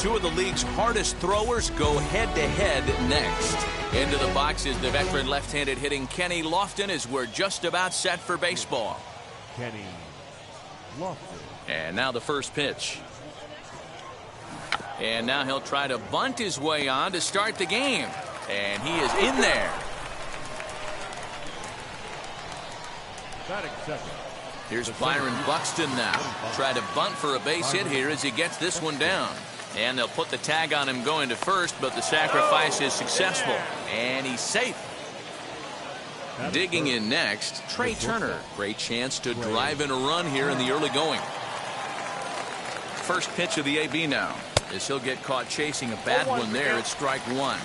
Two of the league's hardest throwers go head-to-head next. Into the box is the veteran left-handed hitting Kenny Lofton as we're just about set for baseball. Kenny Lofton. And now the first pitch. And now he'll try to bunt his way on to start the game. And he is in there. Batting second. Here's Byron Buxton now. Try to bunt for a base hit here as he gets this one down. And they'll put the tag on him going to first, but the sacrifice is successful. And he's safe. Digging in next, Trey Turner. Great chance to drive in a run here in the early going. First pitch of the AB now. As he'll get caught chasing a bad one there at strike one.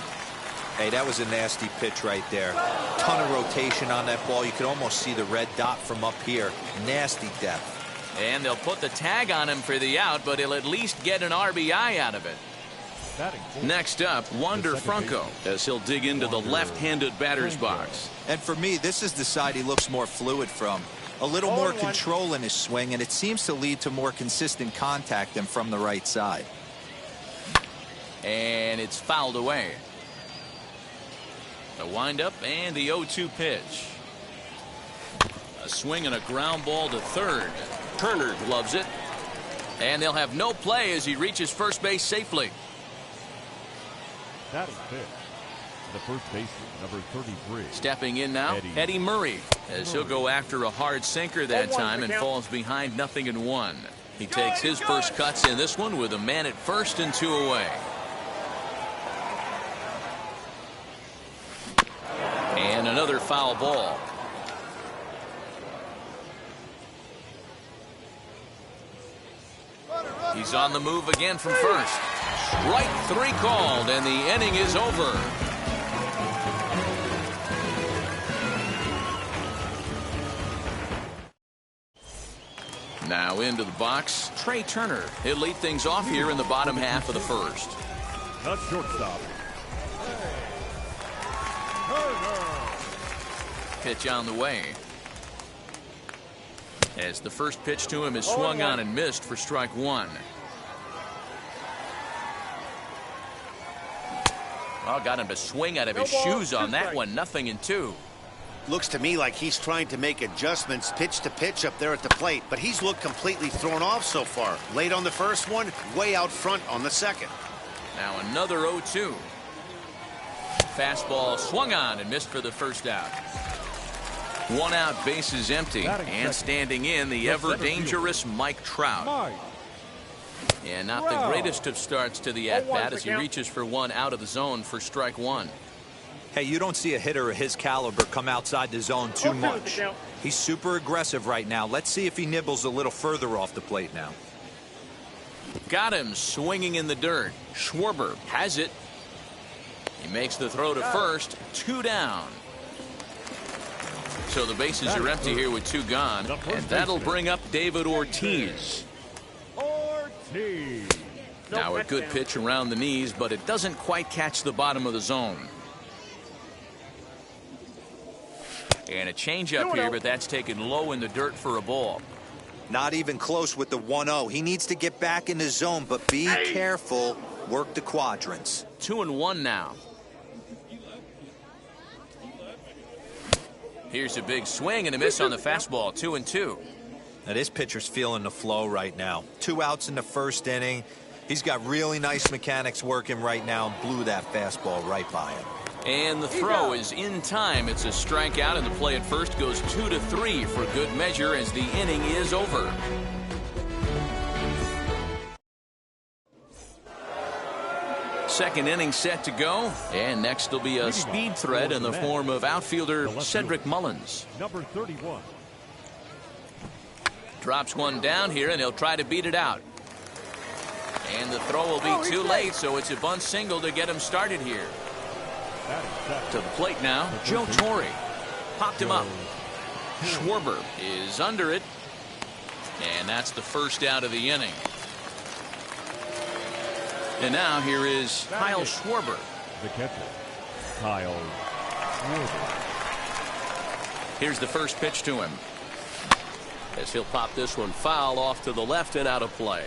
Hey, that was a nasty pitch right there. Ton of rotation on that ball. You could almost see the red dot from up here. Nasty depth. And they'll put the tag on him for the out, but he'll at least get an RBI out of it. Next up, Wander Franco, as he'll dig into the left-handed batter's box. And for me, this is the side he looks more fluid from. A little more control in his swing, and it seems to lead to more consistent contact than from the right side. And it's fouled away. The windup and the 0-2 pitch. A swing and a ground ball to third. Turner gloves it. And they'll have no play as he reaches first base safely. Batting fifth, the first baseman, number 33. Stepping in now, Eddie Murray, as he'll go after a hard sinker that time and falls behind 0-1. He takes his first cuts in this one with a man at first and 2 away. And another foul ball. He's on the move again from first. Strike 3 called, and the inning is over. Now into the box, Trey Turner. He'll lead things off here in the bottom half of the first. The shortstop. Pitch on the way. As the first pitch to him is swung on and missed for strike one. Oh, got him to swing out of his shoes on that one. 0-2. Looks to me like he's trying to make adjustments pitch to pitch up there at the plate, but he's looked completely thrown off so far. Late on the first one, way out front on the second. Now another 0-2. Fastball swung on and missed for the first out. 1 out, bases empty, and standing in the ever-dangerous Mike Trout. And not the greatest of starts to the at-bat as he reaches for 1 out of the zone for strike 1. Hey, you don't see a hitter of his caliber come outside the zone too much. He's super aggressive right now. Let's see if he nibbles a little further off the plate now. Got him swinging in the dirt. Schwarber has it. He makes the throw to first. 2 down. So the bases are empty here with 2 gone, and that'll bring up David Ortiz. Now a good pitch around the knees, but it doesn't quite catch the bottom of the zone. And a changeup here, but that's taken low in the dirt for a ball. Not even close with the 1-0. He needs to get back in the zone, but be careful. Work the quadrants. 2-1 now. Here's a big swing and a miss on the fastball. 2-2. Now this pitcher's feeling the flow right now. 2 outs in the first inning. He's got really nice mechanics working right now and blew that fastball right by him. And the throw is in time. It's a strikeout, and the play at first goes 2-3 for good measure as the inning is over. Second inning set to go, and next will be a speed threat in the form of outfielder Cedric Mullins. Number 31. Drops one down here, and he'll try to beat it out. And the throw will be too late, so it's a bunt single to get him started here. To the plate now, Joe Torre. Popped him up. Schwarber is under it. And that's the first out of the inning. And now here is Kyle Schwarber. The catcher, Kyle Schwarber. Here's the first pitch to him. As he'll pop this one foul off to the left and out of play.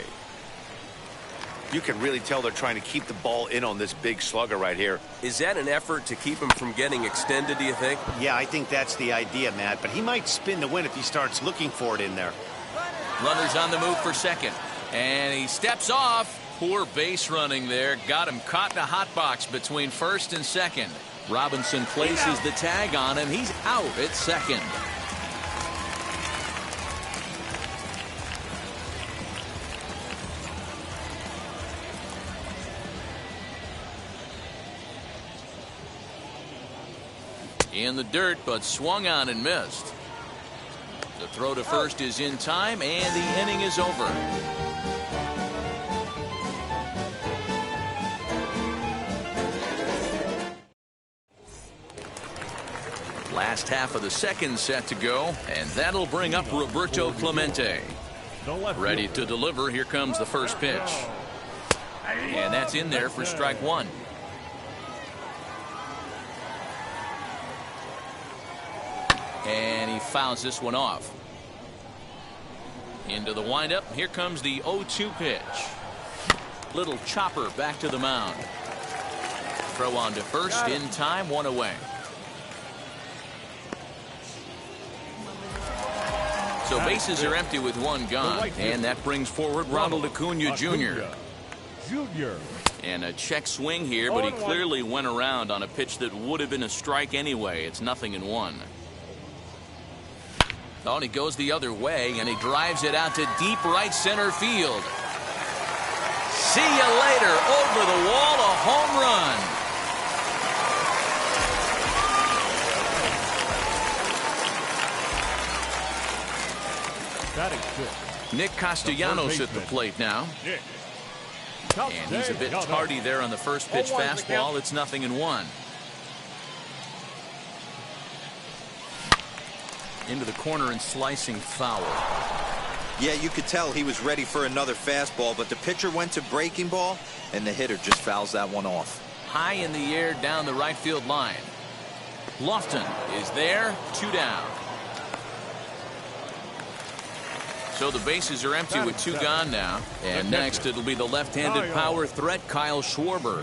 You can really tell they're trying to keep the ball in on this big slugger right here. Is that an effort to keep him from getting extended, do you think? Yeah, I think that's the idea, Matt. But he might spin to win if he starts looking for it in there. Runners on the move for second. And he steps off. Poor base running there. Got him caught in a hot box between first and second. Robinson places the tag on him. He's out at second. In the dirt, but swung on and missed. The throw to first is in time, and the inning is over. Last half of the second set to go, and that'll bring up Roberto Clemente. Ready to deliver. Here comes the first pitch. And that's in there for strike one. And he fouls this one off. Into the windup. Here comes the 0-2 pitch. Little chopper back to the mound. Throw on to first in time, one away. So bases are empty with one gone, and that brings forward Ronald Acuna Jr. And a check swing here, but he clearly went around on a pitch that would have been a strike anyway. It's 0-1. Oh, and he goes the other way, and he drives it out to deep right center field. See you later. Over the wall, a home run. Nick Castellanos at the plate now. And he's a bit tardy there on the first pitch fastball. It's 0-1. Into the corner and slicing foul. Yeah, you could tell he was ready for another fastball, but the pitcher went to breaking ball, and the hitter just fouls that one off. High in the air down the right field line. Lofton is there, 2 down. So the bases are empty with 2 gone now. And next it'll be the left-handed power threat, Kyle Schwarber.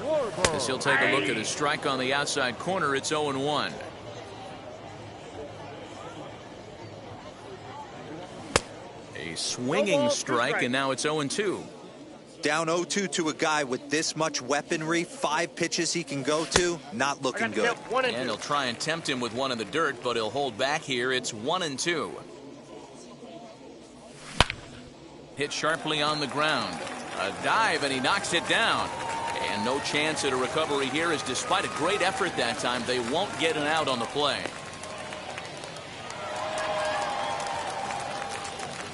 As he'll take a look at his strike on the outside corner, it's 0-1. A swinging strike, and now it's 0-2. Down 0-2 to a guy with this much weaponry, 5 pitches he can go to, not looking good. And he'll try and tempt him with one in the dirt, but he'll hold back here. It's 1-2. Hit sharply on the ground. A dive, and he knocks it down. And no chance at a recovery here, as despite a great effort that time, they won't get an out on the play.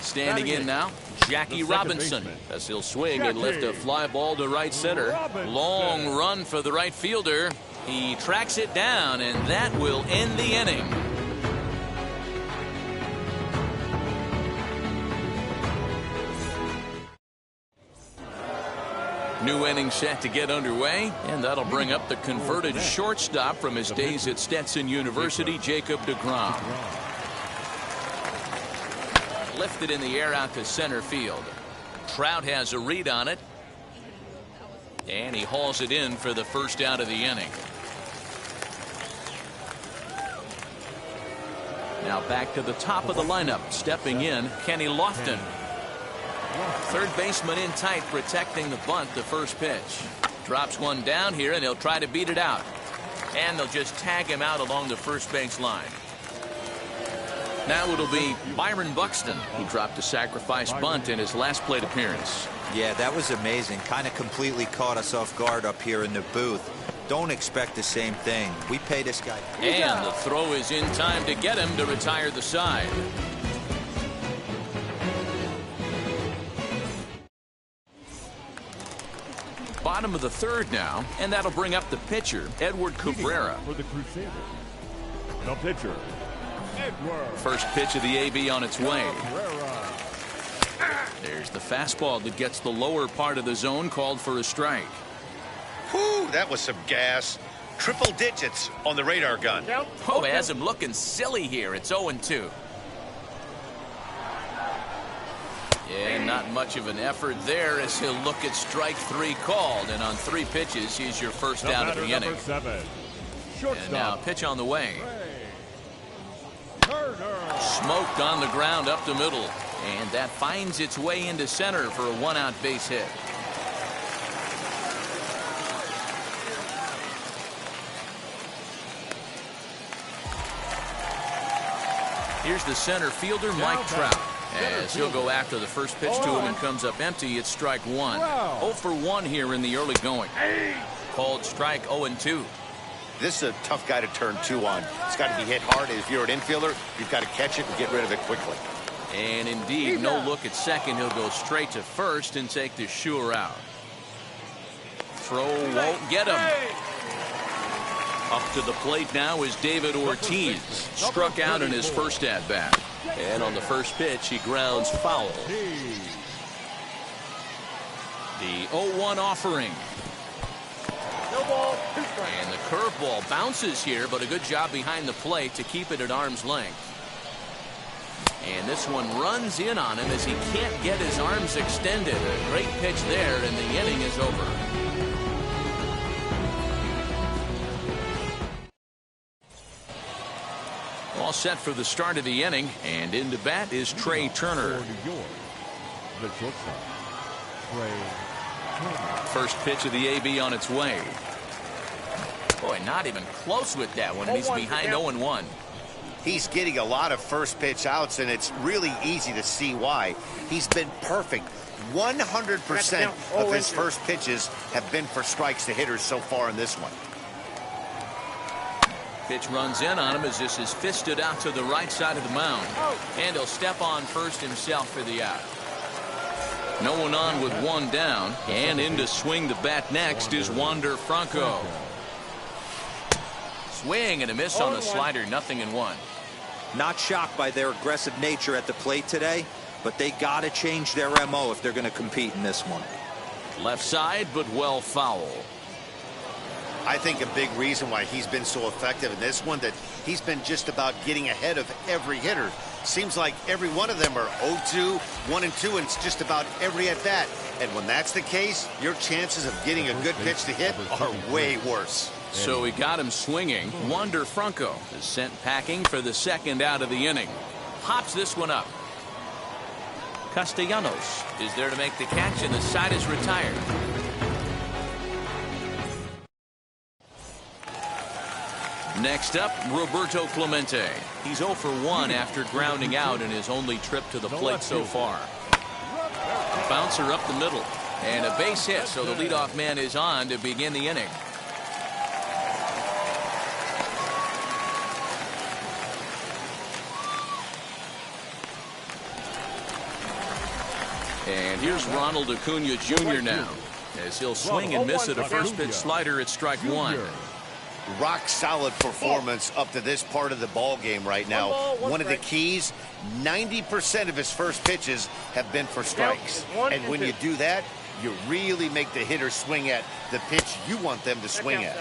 Standing in now, Jackie Robinson, as he'll swing and lift a fly ball to right center. Long run for the right fielder. He tracks it down, and that will end the inning. New inning set to get underway, and that'll bring up the converted shortstop from his days at Stetson University, Jacob deGrom. Lifted in the air out to center field. Trout has a read on it, and he hauls it in for the first out of the inning. Now back to the top of the lineup, stepping in, Kenny Lofton. Third baseman in tight, protecting the bunt, the first pitch. Drops one down here, and he'll try to beat it out. And they'll just tag him out along the first base line. Now it'll be Byron Buxton, who dropped a sacrifice bunt in his last plate appearance. Yeah, that was amazing. Kind of completely caught us off guard up here in the booth. Don't expect the same thing. We pay this guy. And the throw is in time to get him to retire the side. Bottom of the third now, and that'll bring up the pitcher, Edward Cabrera. For the Crusaders, the pitcher, Edward. First pitch of the AB on its way. There's the fastball that gets the lower part of the zone, called for a strike. Whew, that was some gas. Triple digits on the radar gun. Oh, it has him looking silly here. It's 0-2. Yeah, not much of an effort there as he'll look at strike 3 called. And on 3 pitches, he's your first out of the inning. And now pitch on the way. Smoked on the ground up the middle. And that finds its way into center for a 1-out base hit. Here's the center fielder, Mike Trout. As he'll go after the first pitch to him and comes up empty, it's strike 1. 0 for 1 here in the early going. Called strike 0-2. This is a tough guy to turn 2 on. It's got to be hit hard. If you're an infielder, you've got to catch it and get rid of it quickly. And indeed, no look at second. He'll go straight to first and take the sure out. Throw won't get him. Up to the plate now is David Ortiz. Struck out in his first at-bat. And on the first pitch, he grounds foul. The 0-1 offering. And the curveball bounces here, but a good job behind the plate to keep it at arm's length. And this one runs in on him as he can't get his arms extended. A great pitch there, and the inning is over. All set for the start of the inning, and into bat is Trey Turner. First pitch of the AB on its way. Boy, not even close with that one. He's behind 0-1. He's getting a lot of first pitch outs, and it's really easy to see why. He's been perfect. 100% of his first pitches have been for strikes to hitters so far in this one. Pitch runs in on him as this is fisted out to the right side of the mound. And he'll step on first himself for the out. No one on with 1 down. And in to swing the bat next is Wander Franco. Swing and a miss on the slider, 0-1. Not shocked by their aggressive nature at the plate today, but they got to change their MO if they're going to compete in this one. Left side, but well foul. I think a big reason why he's been so effective in this one, that he's been just about getting ahead of every hitter. Seems like every one of them are 0-2, 1-2, and it's just about every at bat. And when that's the case, your chances of getting a good pitch to hit are way worse. So he got him swinging. Wander Franco is sent packing for the second out of the inning. Pops this one up. Castellanos is there to make the catch, and the side is retired. Next up, Roberto Clemente. He's 0 for 1 after grounding out in his only trip to the plate so far. A bouncer up the middle. And a base hit, so the leadoff man is on to begin the inning. And here's Ronald Acuna Jr. now, as he'll swing and miss at a first pitch slider at strike 1. Rock solid performance up to this part of the ball game right now. One of the keys, 90% of his first pitches have been for strikes. And when you do that, you really make the hitter swing at the pitch you want them to swing at.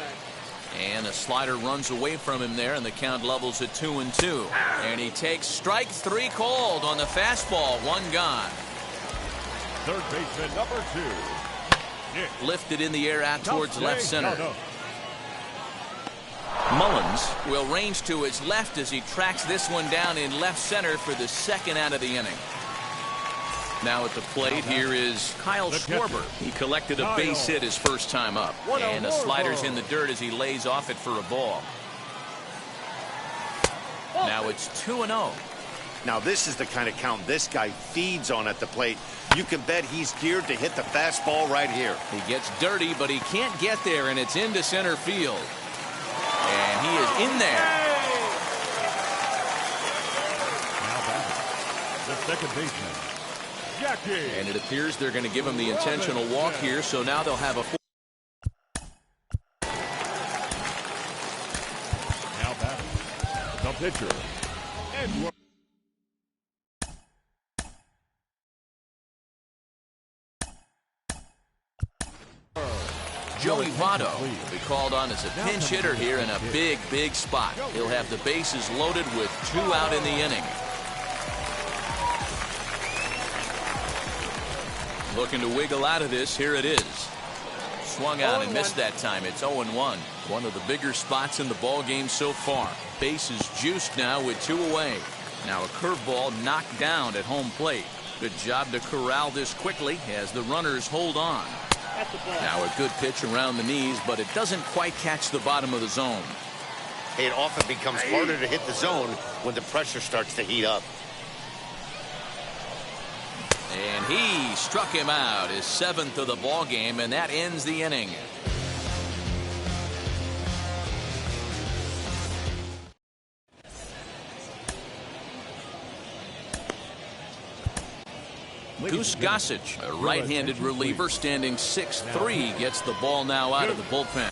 And a slider runs away from him there, and the count levels at 2-2. And he takes strike 3 called on the fastball. 1 gone. Third baseman number 2. Lifted in the air out towards left center. Mullins will range to his left as he tracks this one down in left center for the second out of the inning. Now at the plate, here is Kyle Schwarber. He collected a base hit his first time up. And the slider's in the dirt as he lays off it for a ball. Now it's 2-0. Now this is the kind of count this guy feeds on at the plate. You can bet he's geared to hit the fastball right here. He gets dirty, but he can't get there, and it's into center field. And he is in there. Now batting, the second baseman, Jackie. And it appears they're going to give him the intentional walk here, so now they'll have a Now batting, the pitcher, Edward. Joey Votto will be called on as a pinch hitter here in a big, big spot. He'll have the bases loaded with 2 out in the inning. Looking to wiggle out of this. Here it is. Swung on and missed that time. It's 0-1. One of the bigger spots in the ball game so far. Base is juiced now with 2 away. Now a curveball knocked down at home plate. Good job to corral this quickly as the runners hold on. Now a good pitch around the knees, but it doesn't quite catch the bottom of the zone. It often becomes harder to hit the zone when the pressure starts to heat up. And he struck him out, his 7th of the ball game, and that ends the inning. Goose Gossage, a right-handed reliever standing 6'3", gets the ball now out of the bullpen.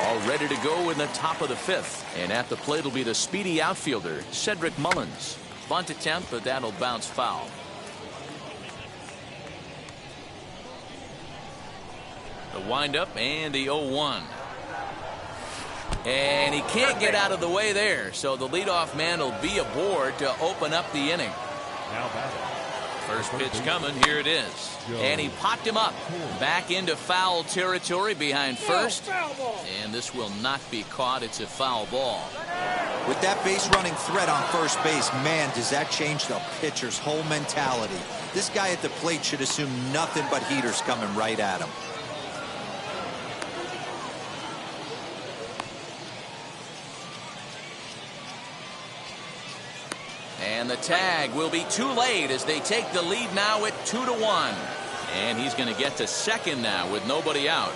All ready to go in the top of the 5th. And at the plate will be the speedy outfielder, Cedric Mullins. Bunt attempt, but that'll bounce foul. The windup and the 0-1. And he can't get out of the way there, so the leadoff man will be aboard to open up the inning. Now batting. First pitch coming. Here it is. And he popped him up. Back into foul territory behind first. And this will not be caught. It's a foul ball. With that base running threat on first base, man, does that change the pitcher's whole mentality. This guy at the plate should assume nothing but heaters coming right at him. And the tag will be too late as they take the lead now at 2-1. And he's going to get to second now with nobody out.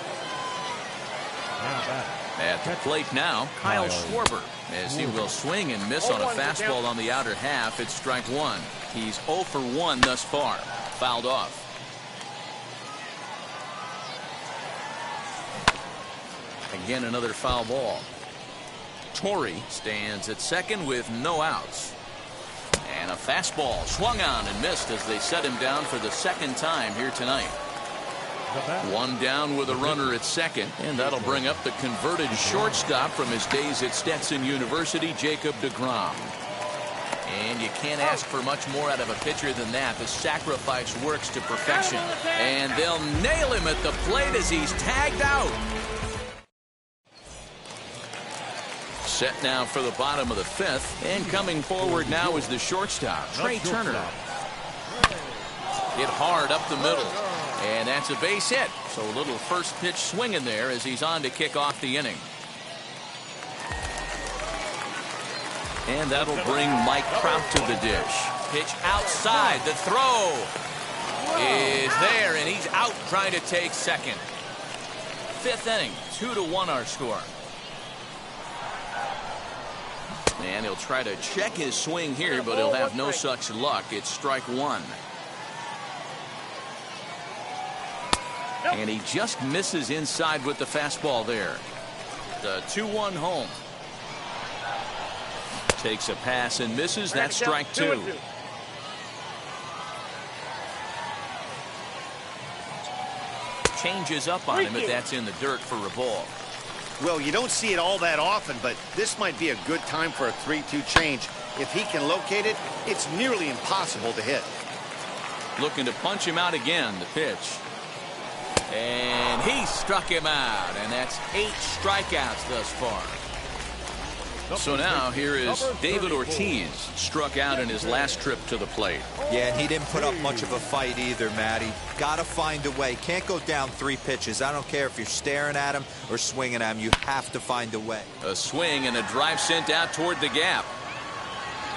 At the plate now, Kyle Schwarber, as he will swing and miss on a fastball on the outer half. It's strike one. He's 0 for 1 thus far. Fouled off. Again, another foul ball. Torrey stands at second with no outs. And a fastball swung on and missed as they set him down for the second time here tonight. One down with a runner at second, and that'll bring up the converted shortstop from his days at Stetson University, Jacob deGrom. And you can't ask for much more out of a pitcher than that. The sacrifice works to perfection. And they'll nail him at the plate as he's tagged out. Set now for the bottom of the 5th, and coming forward now is the shortstop, Trey Turner. Hit hard up the middle, and that's a base hit. So a little first pitch swinging there as he's on to kick off the inning. And that'll bring Mike Trout to the dish. Pitch outside, the throw is there, and he's out trying to take second. 5th inning, 2-1 our score. And he'll try to check his swing here, but he'll have no such luck. It's strike one. And he just misses inside with the fastball there. The 2-1 home. Takes a pass and misses. That's strike two. Changes up on him, but that's in the dirt for a ball. Well, you don't see it all that often, but this might be a good time for a 3-2 change. If he can locate it, it's nearly impossible to hit. Looking to punch him out again, the pitch. And he struck him out, and that's 8 strikeouts thus far. So now here is David Ortiz, struck out in his last trip to the plate. Yeah, and he didn't put up much of a fight either, Matty. Gotta find a way. Can't go down 3 pitches. I don't care if you're staring at him or swinging at him. You have to find a way. A swing and a drive sent out toward the gap.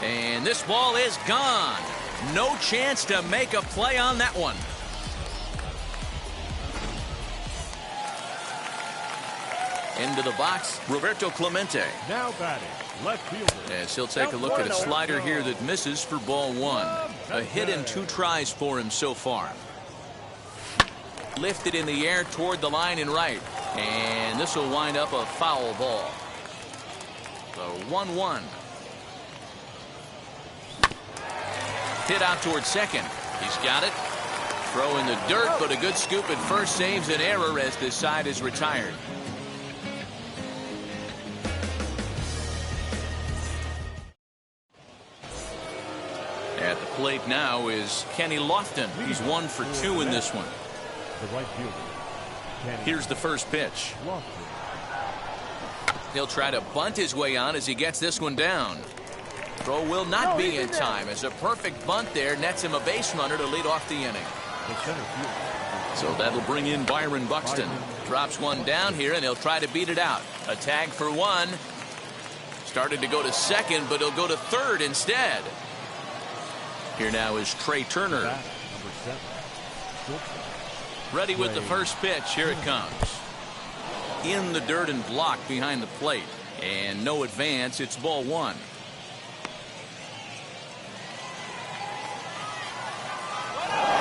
And this ball is gone. No chance to make a play on that one. Into the box, Roberto Clemente. Now batting, left fielder. As he'll take a look at a slider here that misses for ball one. A hit and 2 tries for him so far. Lifted in the air toward the line and right. And this will wind up a foul ball. So 1-1. Hit out toward second. He's got it. Throw in the dirt, but a good scoop at first saves an error as this side is retired. At the plate now is Kenny Lofton. He's 1 for 2 in this one. The right fielder. Here's the first pitch. He'll try to bunt his way on as he gets this one down. Throw will not be in time as a perfect bunt there nets him a base runner to lead off the inning. So that'll bring in Byron Buxton. Drops one down here and he'll try to beat it out. A tag for 1. Started to go to second, but he'll go to third instead. Here now is Trey Turner. Ready with the first pitch. Here it comes. In the dirt and blocked behind the plate. And no advance. It's ball 1.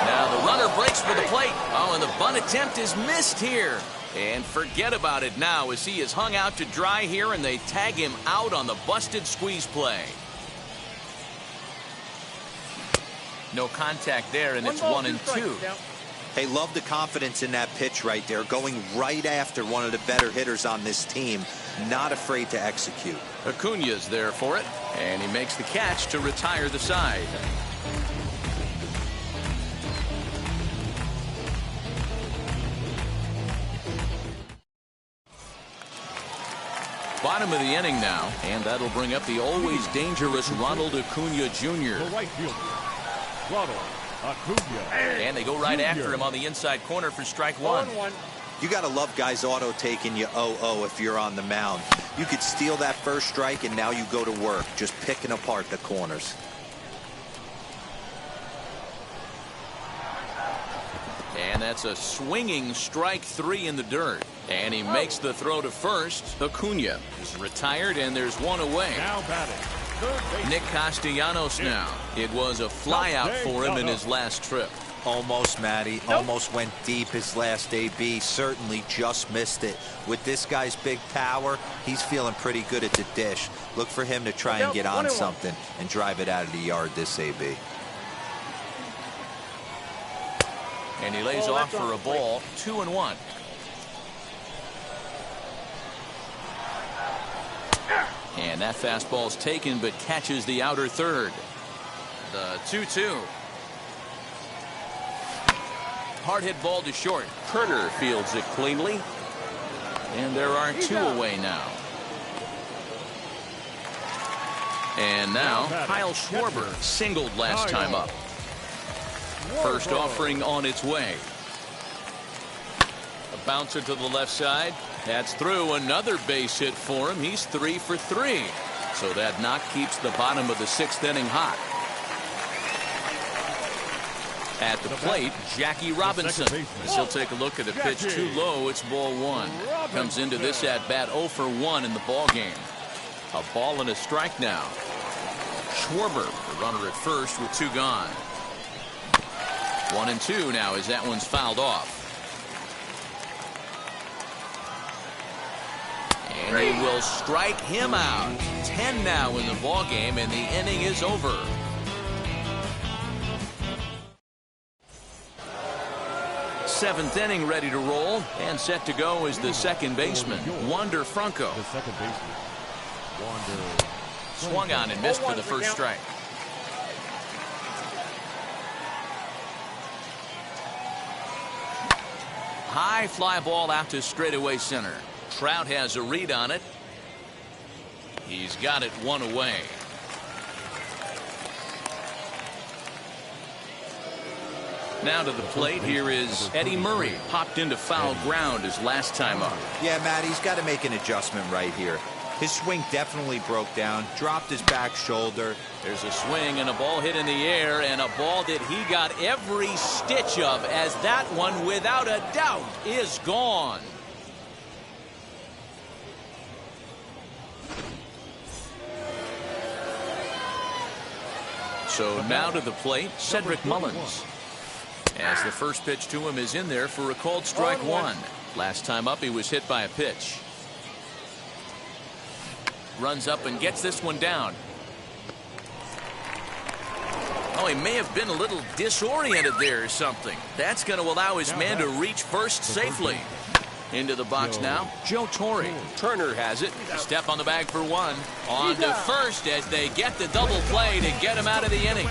Now the runner breaks for the plate. Oh, and the bunt attempt is missed here. And forget about it now as he is hung out to dry here and they tag him out on the busted squeeze play. No contact there, and it's 1-2. Hey, love the confidence in that pitch right there. Going right after one of the better hitters on this team. Not afraid to execute. Acuna's there for it, and he makes the catch to retire the side. Bottom of the inning now, and that'll bring up the always dangerous Ronald Acuna Jr. The right fielder. Ronald Acuna. And they go right after him on the inside corner for strike 1. You got to love guys auto taking you 0-0 if you're on the mound. You could steal that first strike and now you go to work just picking apart the corners. And that's a swinging strike 3 in the dirt. And he makes the throw to first. Acuna is retired and there's one away. Now batting. Nick Castellanos now. It was a fly out for him in his last trip. Almost, Matty. Almost went deep his last AB. Certainly just missed it. With this guy's big power, he's feeling pretty good at the dish. Look for him to try and get on something and drive it out of the yard this AB. And he lays off for a ball. 2-1. And that fastball's taken but catches the outer third. The 2-2. Hard hit ball to short. Turner fields it cleanly. And there are 2 away now. And now Kyle Schwarber singled last time up. First offering on its way. A bouncer to the left side. That's through. Another base hit for him. He's 3 for 3. So that knock keeps the bottom of the 6th inning hot. At the plate, Jackie Robinson. As he'll take a look at a pitch too low. It's ball 1. Comes into this at bat 0 for 1 in the ball game. A ball and a strike now. Schwarber, the runner at first with 2 gone. 1-2 now as that one's fouled off. And they will strike him out. 10 now in the ball game, and the inning is over. Seventh inning ready to roll, and set to go is the second baseman, Wander Franco. The second baseman. Wander. Swung on and missed for the first strike. High fly ball out to straightaway center. Trout has a read on it. He's got it 1 away. Now to the plate, here is Eddie Murray. Popped into foul ground his last time up. Yeah, Matt, he's got to make an adjustment right here. His swing definitely broke down, dropped his back shoulder. There's a swing and a ball hit in the air, and a ball that he got every stitch of, as that one, without a doubt, is gone. So now to the plate, Cedric Mullins. As the first pitch to him is in there for a called strike one. Last time up, he was hit by a pitch. Runs up and gets this one down. Oh, he may have been a little disoriented there or something. That's going to allow his man to reach first safely. Into the box now, Joe Torre. Turner has it. Step on the bag for one. On to first as they get the double play to get him out of the inning.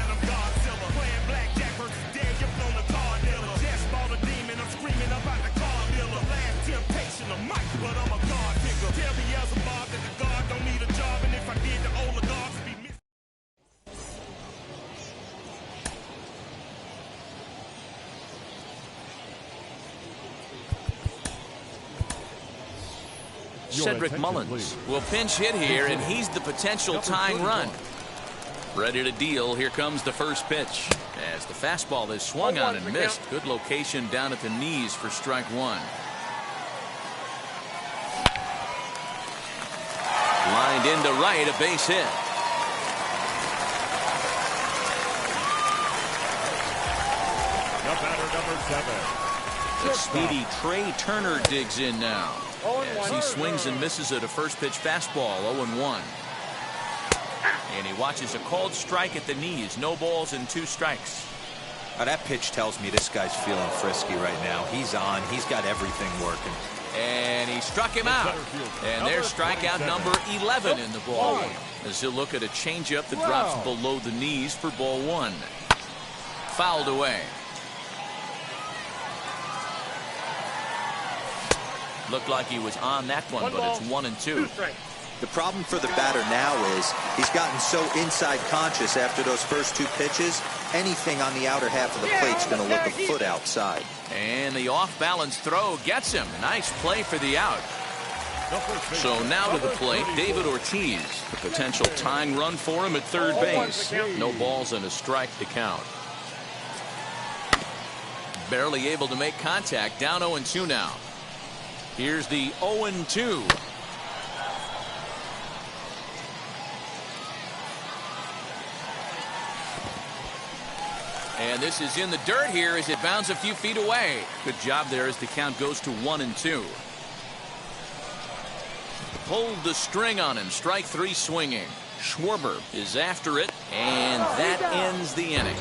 Cedric Mullins will pinch hit here, and he's the potential tying run. Ready to deal. Here comes the first pitch. As the fastball is swung on and missed. Good location down at the knees for strike one. Lined into right, a base hit. The batter, number 7. The speedy Trey Turner digs in now. As he swings and misses at a first pitch fastball, 0-1. And he watches a called strike at the knees. No balls and 2 strikes. Now that pitch tells me this guy's feeling frisky right now. He's on. He's got everything working. And he struck him out. And there's strikeout number 11 in the ball game. As he'll look at a changeup that drops below the knees for ball 1. Fouled away. Looked like he was on that one, but it's 1-2. The problem for the batter now is he's gotten so inside conscious after those first 2 pitches. Anything on the outer half of the plate's going to look a foot outside. And the off-balance throw gets him. Nice play for the out. So now to the plate, David Ortiz. The potential tying run for him at third base. No balls and a strike to count. Barely able to make contact. Down 0-2 now. Here's the 0-2. And this is in the dirt here as it bounds a few feet away. Good job there as the count goes to 1-2. Pulled the string on him. Strike 3 swinging. Schwarber is after it, and that ends the inning.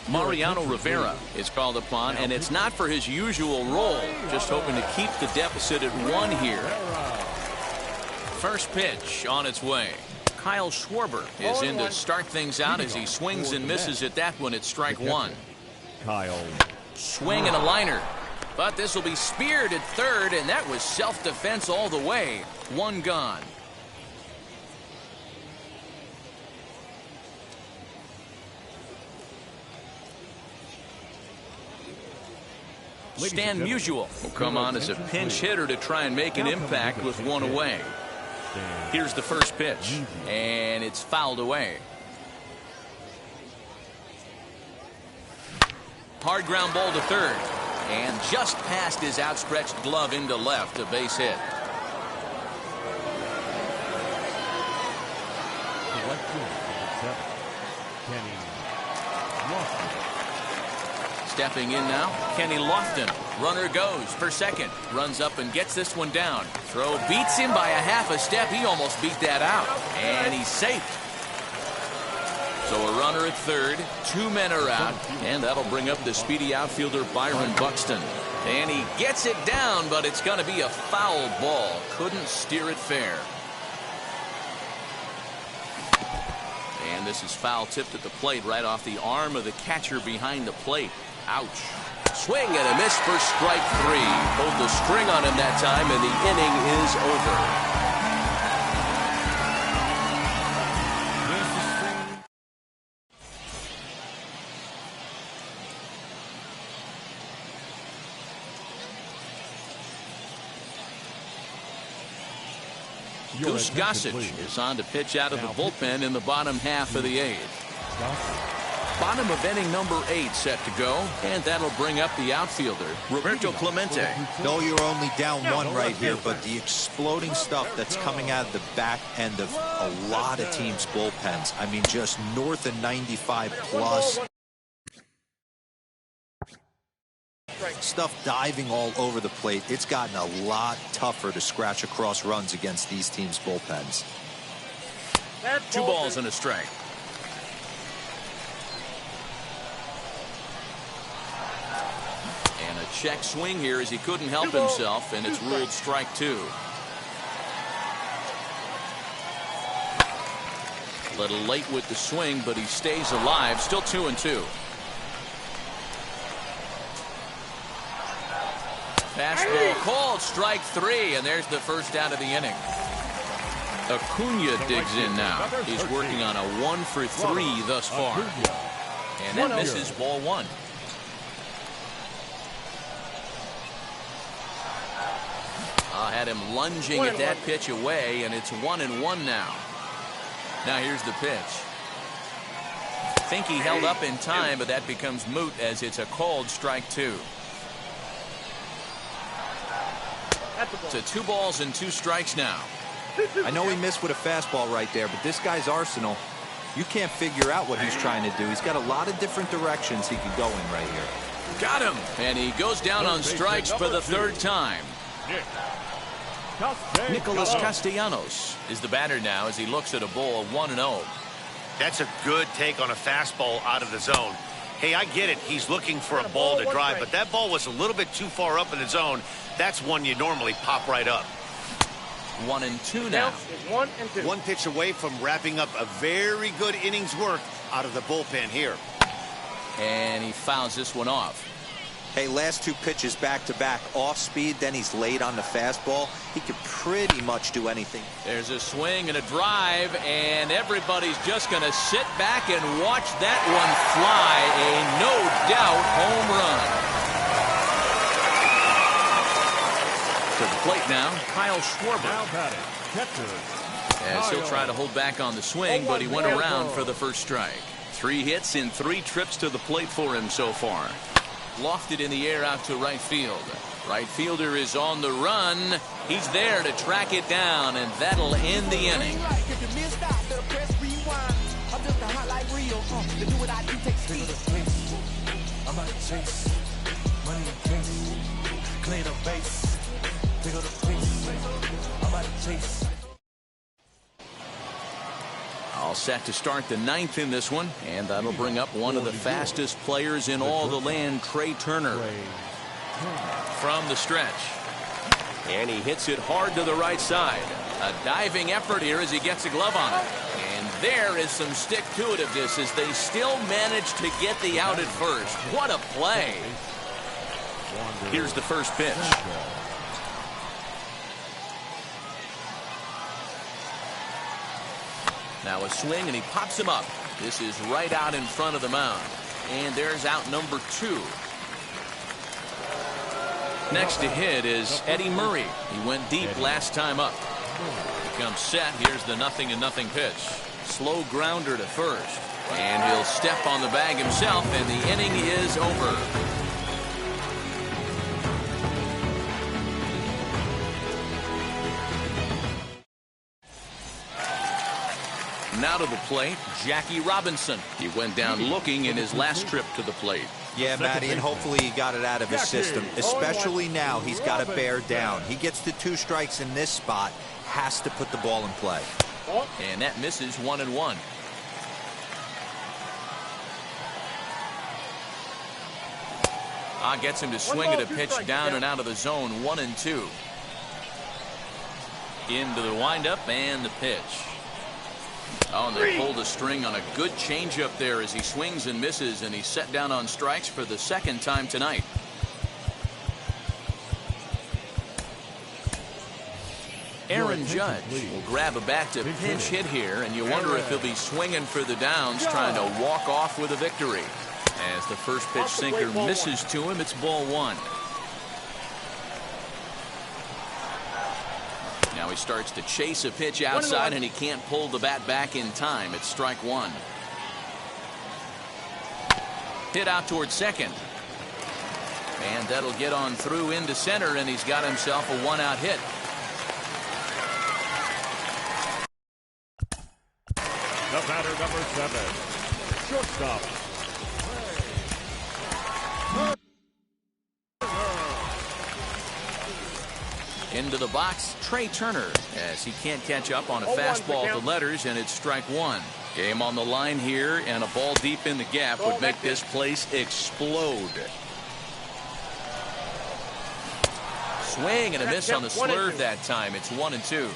Mariano Rivera is called upon, and it's not for his usual role. Just hoping to keep the deficit at 1 here. First pitch on its way. Kyle Schwarber is in to start things out as he swings and misses at that one at strike 1. Kyle. Swing and a liner. But this will be speared at third, and that was self-defense all the way. 1 gone. Stan Musial will come on as a pinch hitter to try and make an impact with 1 away. Here's the first pitch, and it's fouled away. Hard ground ball to third, and just past his outstretched glove into left, a base hit. Stepping in now, Kenny Lofton. Runner goes for second. Runs up and gets this one down. Throw beats him by a half a step. He almost beat that out. And he's safe. So a runner at third. 2 men are out. And that'll bring up the speedy outfielder Byron Buxton. And he gets it down, but it's going to be a foul ball. Couldn't steer it fair. And this is foul tipped at the plate right off the arm of the catcher behind the plate. Ouch. Swing and a miss for strike 3. Pulled the string on him that time, and the inning is over. Goose Gossage is on to pitch out of the bullpen in the bottom half of the 8th. Bottom of inning number 8 set to go, and that'll bring up the outfielder, Roberto Clemente. No, you're only down 1 right here, but the exploding stuff that's coming out of the back end of a lot of teams' bullpens. I mean, just north of 95 plus. Stuff diving all over the plate. It's gotten a lot tougher to scratch across runs against these teams' bullpens. 2 balls and a strike. And a check swing here as he couldn't help himself, and it's ruled strike 2. A little late with the swing, but he stays alive. Still 2-2. Fastball called, strike 3, and there's the first out of the inning. Acuna digs in now. He's working on a 1 for 3 thus far. And that misses, ball 1. Had him lunging at that pitch away, and it's 1-1 now. Now here's the pitch. Think he held up in time, but that becomes moot as it's a called strike 2. To 2 balls and 2 strikes now. I know he missed with a fastball right there, but this guy's arsenal, you can't figure out what he's trying to do. He's got a lot of different directions he could go in right here. Got him. And he goes down on strikes for the 3rd time. Nicholas Castellanos is the batter now as he looks at a ball 1-0. That's a good take on a fastball out of the zone. Hey, I get it. He's looking for a ball to drive, but that ball was a little bit too far up in the zone. That's one you normally pop right up. 1-2 now. 1 pitch away from wrapping up a very good innings work out of the bullpen here. And he fouls this one off. Hey, last 2 pitches back-to-back off speed, then he's late on the fastball. He could pretty much do anything. There's a swing and a drive, and everybody's just going to sit back and watch that one fly. A no-doubt home run. To the plate now, Kyle Schwarber. As he'll try to hold back on the swing, but he went around for the first strike. 3 hits in 3 trips to the plate for him so far. Lofted in the air out to right field. Right fielder is on the run. He's there to track it down, and that'll end the inning. All set to start the 9th in this one, and that'll bring up one of the fastest players in all the land, Trey Turner. From the stretch. And he hits it hard to the right side. A diving effort here as he gets a glove on it. And there is some stick-to-itiveness as they still manage to get the out at first. What a play. Here's the first pitch. Now a swing, and he pops him up. This is right out in front of the mound. And there's out number 2. Next to hit is Eddie Murray. He went deep last time up. He comes set. Here's the 0-0 pitch. Slow grounder to first. And he'll step on the bag himself, and the inning is over. Now to the plate, Jackie Robinson. He went down looking in his last trip to the plate. Yeah, Matty, and hopefully he got it out of his system. Especially now, he's got to bear down. He gets the 2 strikes in this spot, has to put the ball in play. And that misses 1-1. Gets him to swing at a pitch down and out of the zone, 1-2. Into the windup and the pitch. Oh, and they pulled a string on a good changeup there as he swings and misses, and he's set down on strikes for the second time tonight. Aaron Judge will grab a bat to pinch hit here, and you wonder if he'll be swinging for the downs, trying to walk off with a victory. As the first pitch sinker misses to him, it's ball one. Now he starts to chase a pitch outside, and he can't pull the bat back in time. It's strike one. Hit out towards second. And that'll get on through into center, and he's got himself a one-out hit. The batter, number 7, shortstop. Into the box, Trey Turner, as he can't catch up on a fastball to letters, and it's strike one. Game on the line here, and a ball deep in the gap would make this place explode. Swing and a miss on the slurve that time. It's 1-2.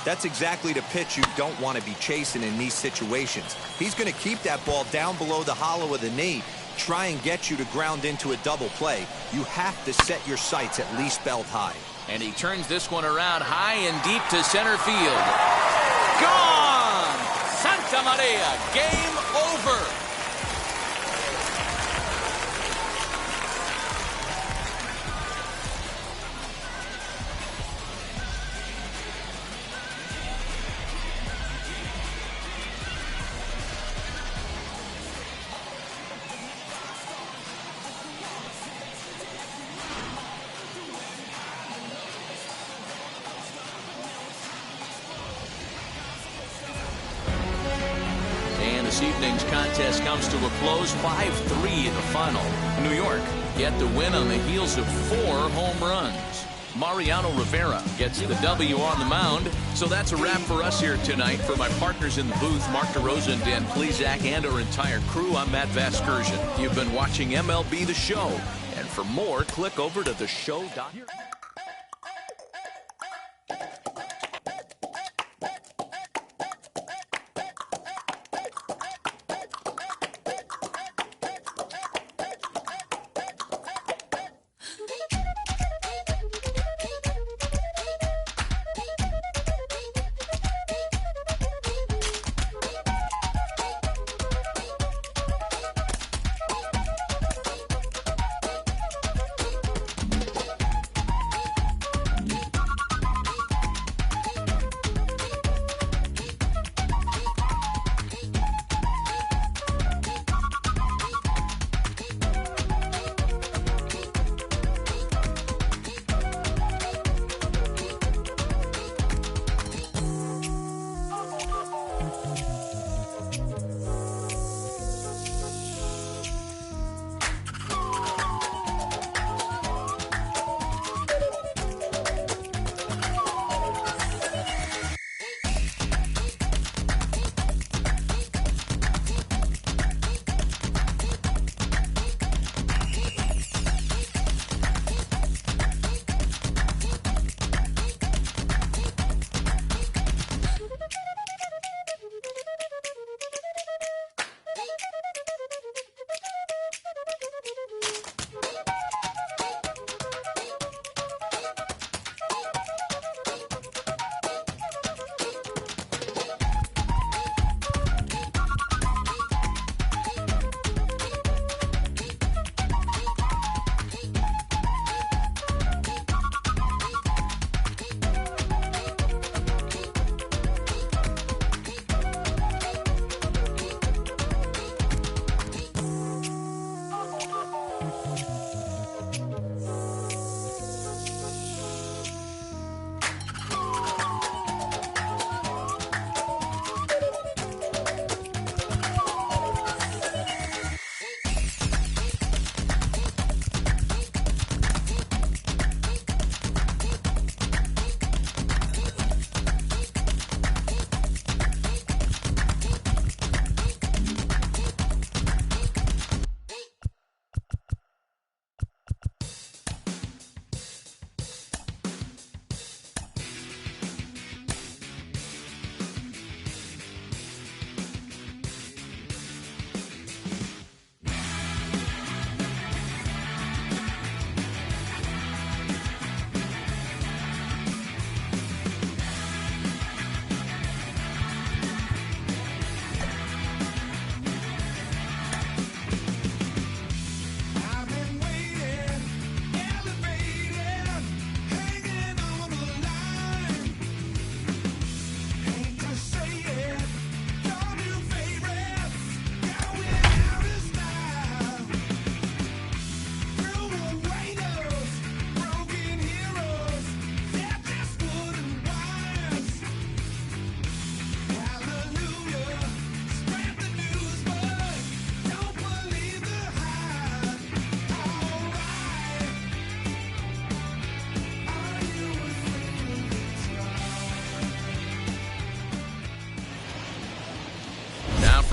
That's exactly the pitch you don't want to be chasing in these situations. He's going to keep that ball down below the hollow of the knee, try and get you to ground into a double play. You have to set your sights at least belt high. And he turns this one around high and deep to center field. Gone! Santa Maria, game over. This evening's contest comes to a close, 5-3 in the final. New York get the win on the heels of 4 home runs. Mariano Rivera gets the W on the mound. So that's a wrap for us here tonight. For my partners in the booth, Mark DeRosa and Dan Plesac, and our entire crew, I'm Matt Vasgersian. You've been watching MLB The Show. And for more, click over to theshow.com.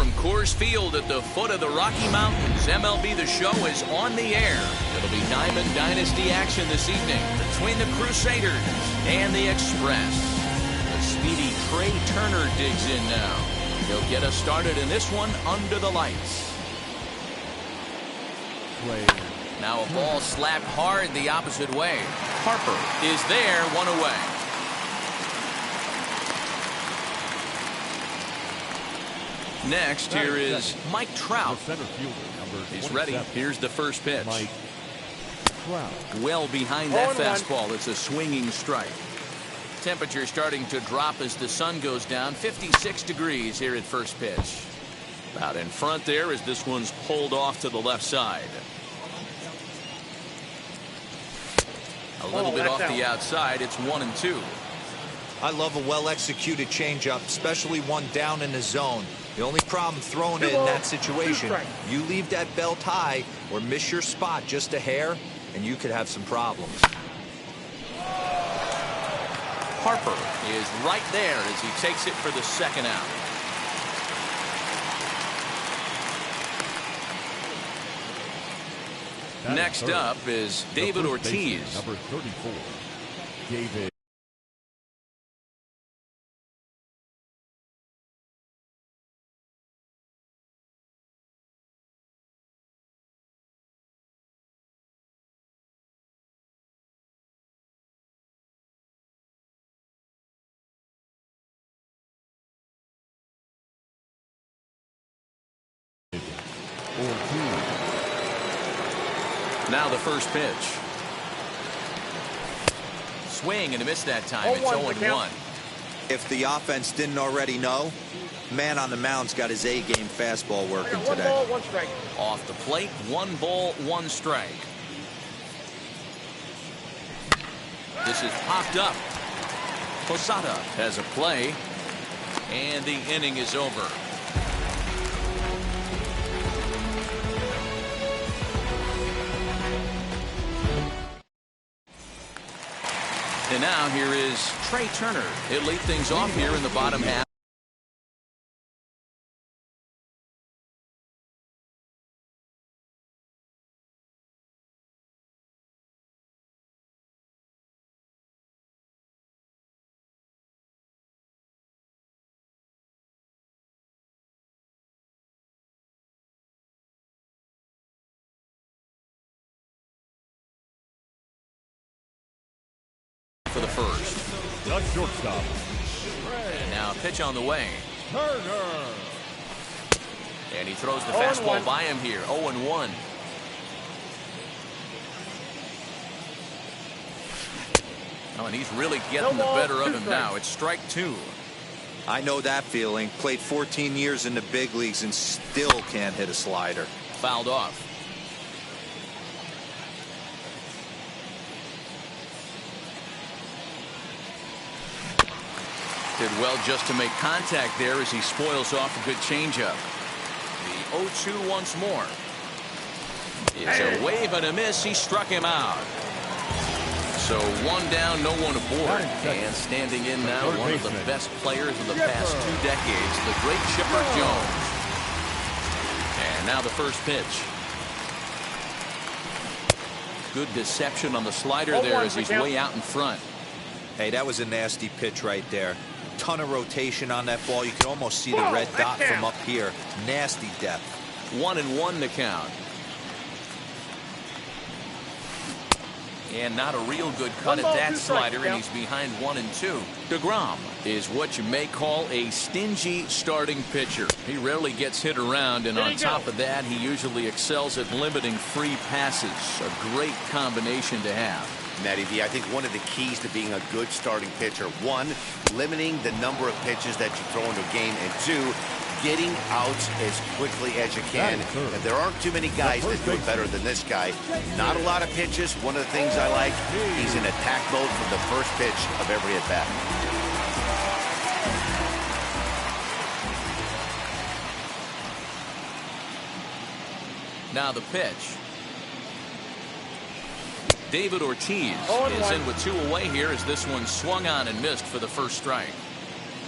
from Coors Field at the foot of the Rocky Mountains, MLB The Show is on the air. It'll be Diamond Dynasty action this evening between the Crusaders and the Express. The speedy Trey Turner digs in now. He'll get us started in this one under the lights. Now a ball slapped hard the opposite way. Harper is there, one away. Next, here is Mike Trout. He's ready. Here's the first pitch. Well behind that fastball. It's a swinging strike. Temperature starting to drop as the sun goes down. 56 degrees here at first pitch. Out in front there as this one's pulled off to the left side. A little bit off the outside. It's 1-2. I love a well-executed changeup, especially one down in the zone. The only problem throwing it in that situation, you leave that belt high or miss your spot just a hair, and you could have some problems. Harper is right there as he takes it for the second out. Next up is David Ortiz. Number 34, David. Now the first pitch. Swing and a miss that time. It's 0-1. If the offense didn't already know, man on the mound's got his A-game fastball working today. 1 ball, 1 strike. Off the plate, 1 ball, 1 strike. This is popped up. Posada has a play, and the inning is over. And now here is Trey Turner. He'll lead things off here in the bottom half. For the first. The shortstop. And now pitch on the way. Turner. And he throws the fastball by him here. 0-1. Oh, and he's really getting the better of him now. It's strike 2. I know that feeling. Played 14 years in the big leagues and still can't hit a slider. Fouled off. Did well just to make contact there as he spoils off a good changeup. The 0-2 once more. It's a wave and a miss. He struck him out. So 1 down, no one aboard. And standing in now, one of the best players of the past 2 decades, the great Chipper Jones. And now the first pitch. Good deception on the slider there as he's way out in front. Hey, that was a nasty pitch right there. Ton of rotation on that ball. You can almost see the red dot from up here. Nasty depth. 1-1 to count. And not a real good cut at that slider, and he's behind 1-2. DeGrom is what you may call a stingy starting pitcher. He rarely gets hit around, and on top of that, he usually excels at limiting free passes. A great combination to have. Matty V, I think one of the keys to being a good starting pitcher, 1, limiting the number of pitches that you throw into a game, and 2, getting outs as quickly as you can. And there aren't too many guys that do it better than this guy. Not a lot of pitches. One of the things I like, he's in attack mode from the first pitch of every at-bat. Now the pitch. David Ortiz is in with 2 away here as this one swung on and missed for the first strike.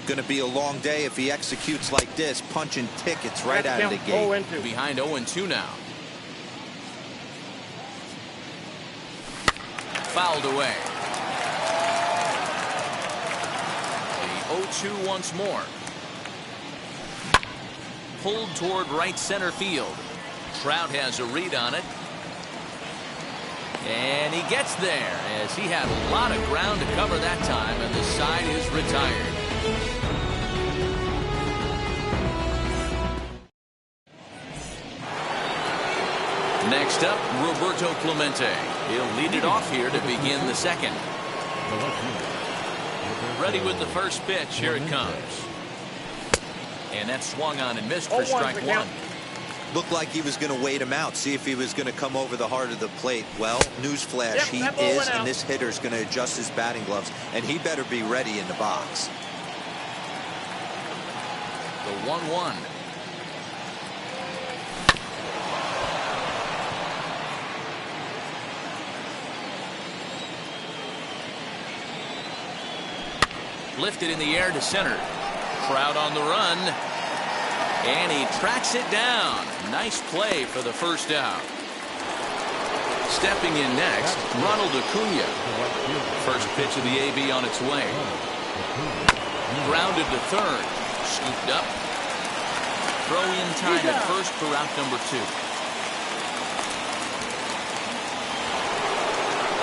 Going to be a long day if he executes like this, punching tickets right out of the gate. Behind 0-2 now. Fouled away. The 0-2 once more. Pulled toward right center field. Trout has a read on it. And he gets there as he had a lot of ground to cover that time, and the side is retired. Next up, Roberto Clemente. He'll lead it off here to begin the second. Ready with the first pitch. Here it comes. And that's swung on and missed for strike one. Looked like he was going to wait him out, see if he was going to come over the heart of the plate. Well, newsflash, he is, and this hitter's going to adjust his batting gloves, and he better be ready in the box. The 1-1. Lifted in the air to center. Trout on the run. And he tracks it down. Nice play for the first out. Stepping in next, Ronald Acuna. First pitch of the AB on its way. Grounded to third. Scooped up. Throw in time at first for out number 2.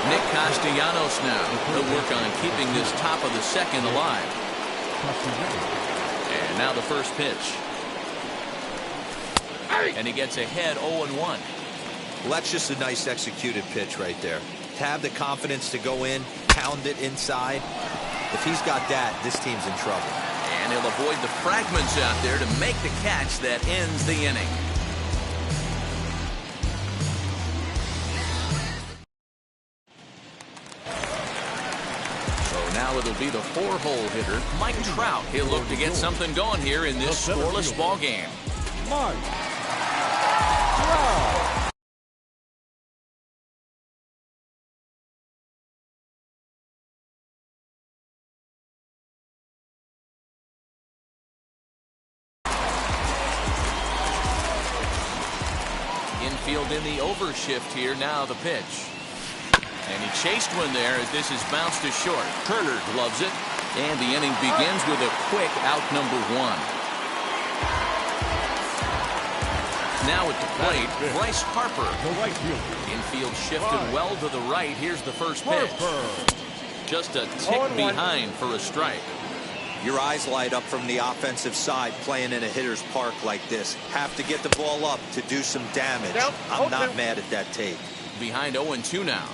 Nick Castellanos now. He'll work on keeping this top of the second alive. And now the first pitch. And he gets ahead 0-1. Well, that's just a nice executed pitch right there. To have the confidence to go in, pound it inside. If he's got that, this team's in trouble. And he'll avoid the fragments out there to make the catch that ends the inning. So now it'll be the 4-hole hitter, Mike Trout. He'll look to get something going here in this scoreless ball game. Mike. Infield in the overshift here. Now the pitch. And he chased one there as this is bounced to short. Turner gloves it. And the inning begins with a quick out number 1. Now at the plate, Bryce Harper. Infield shifted well to the right. Here's the first pitch. Just a tick behind for a strike. Your eyes light up from the offensive side playing in a hitter's park like this. Have to get the ball up to do some damage. I'm not mad at that take. Behind 0-2 now.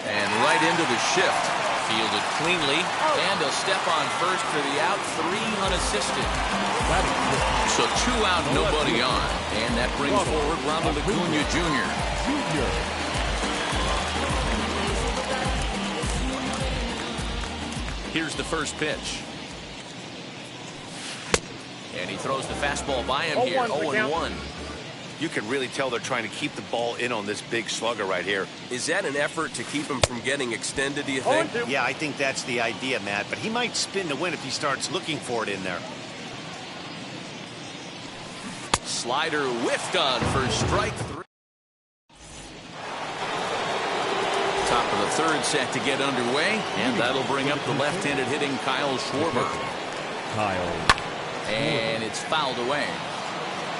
And right into the shift. Fielded cleanly, and a step on first for the out, 3 unassisted. So 2 out, nobody on. And that brings forward Ronald Acuna Jr. Here's the first pitch. And he throws the fastball by him here, 0-1. You can really tell they're trying to keep the ball in on this big slugger right here. Is that an effort to keep him from getting extended, do you think? Yeah, I think that's the idea, Matt. But he might spin to win if he starts looking for it in there. Slider whiffed on for strike 3. Top of the third set to get underway. And that'll bring up the left-handed hitting Kyle Schwarber. And it's fouled away.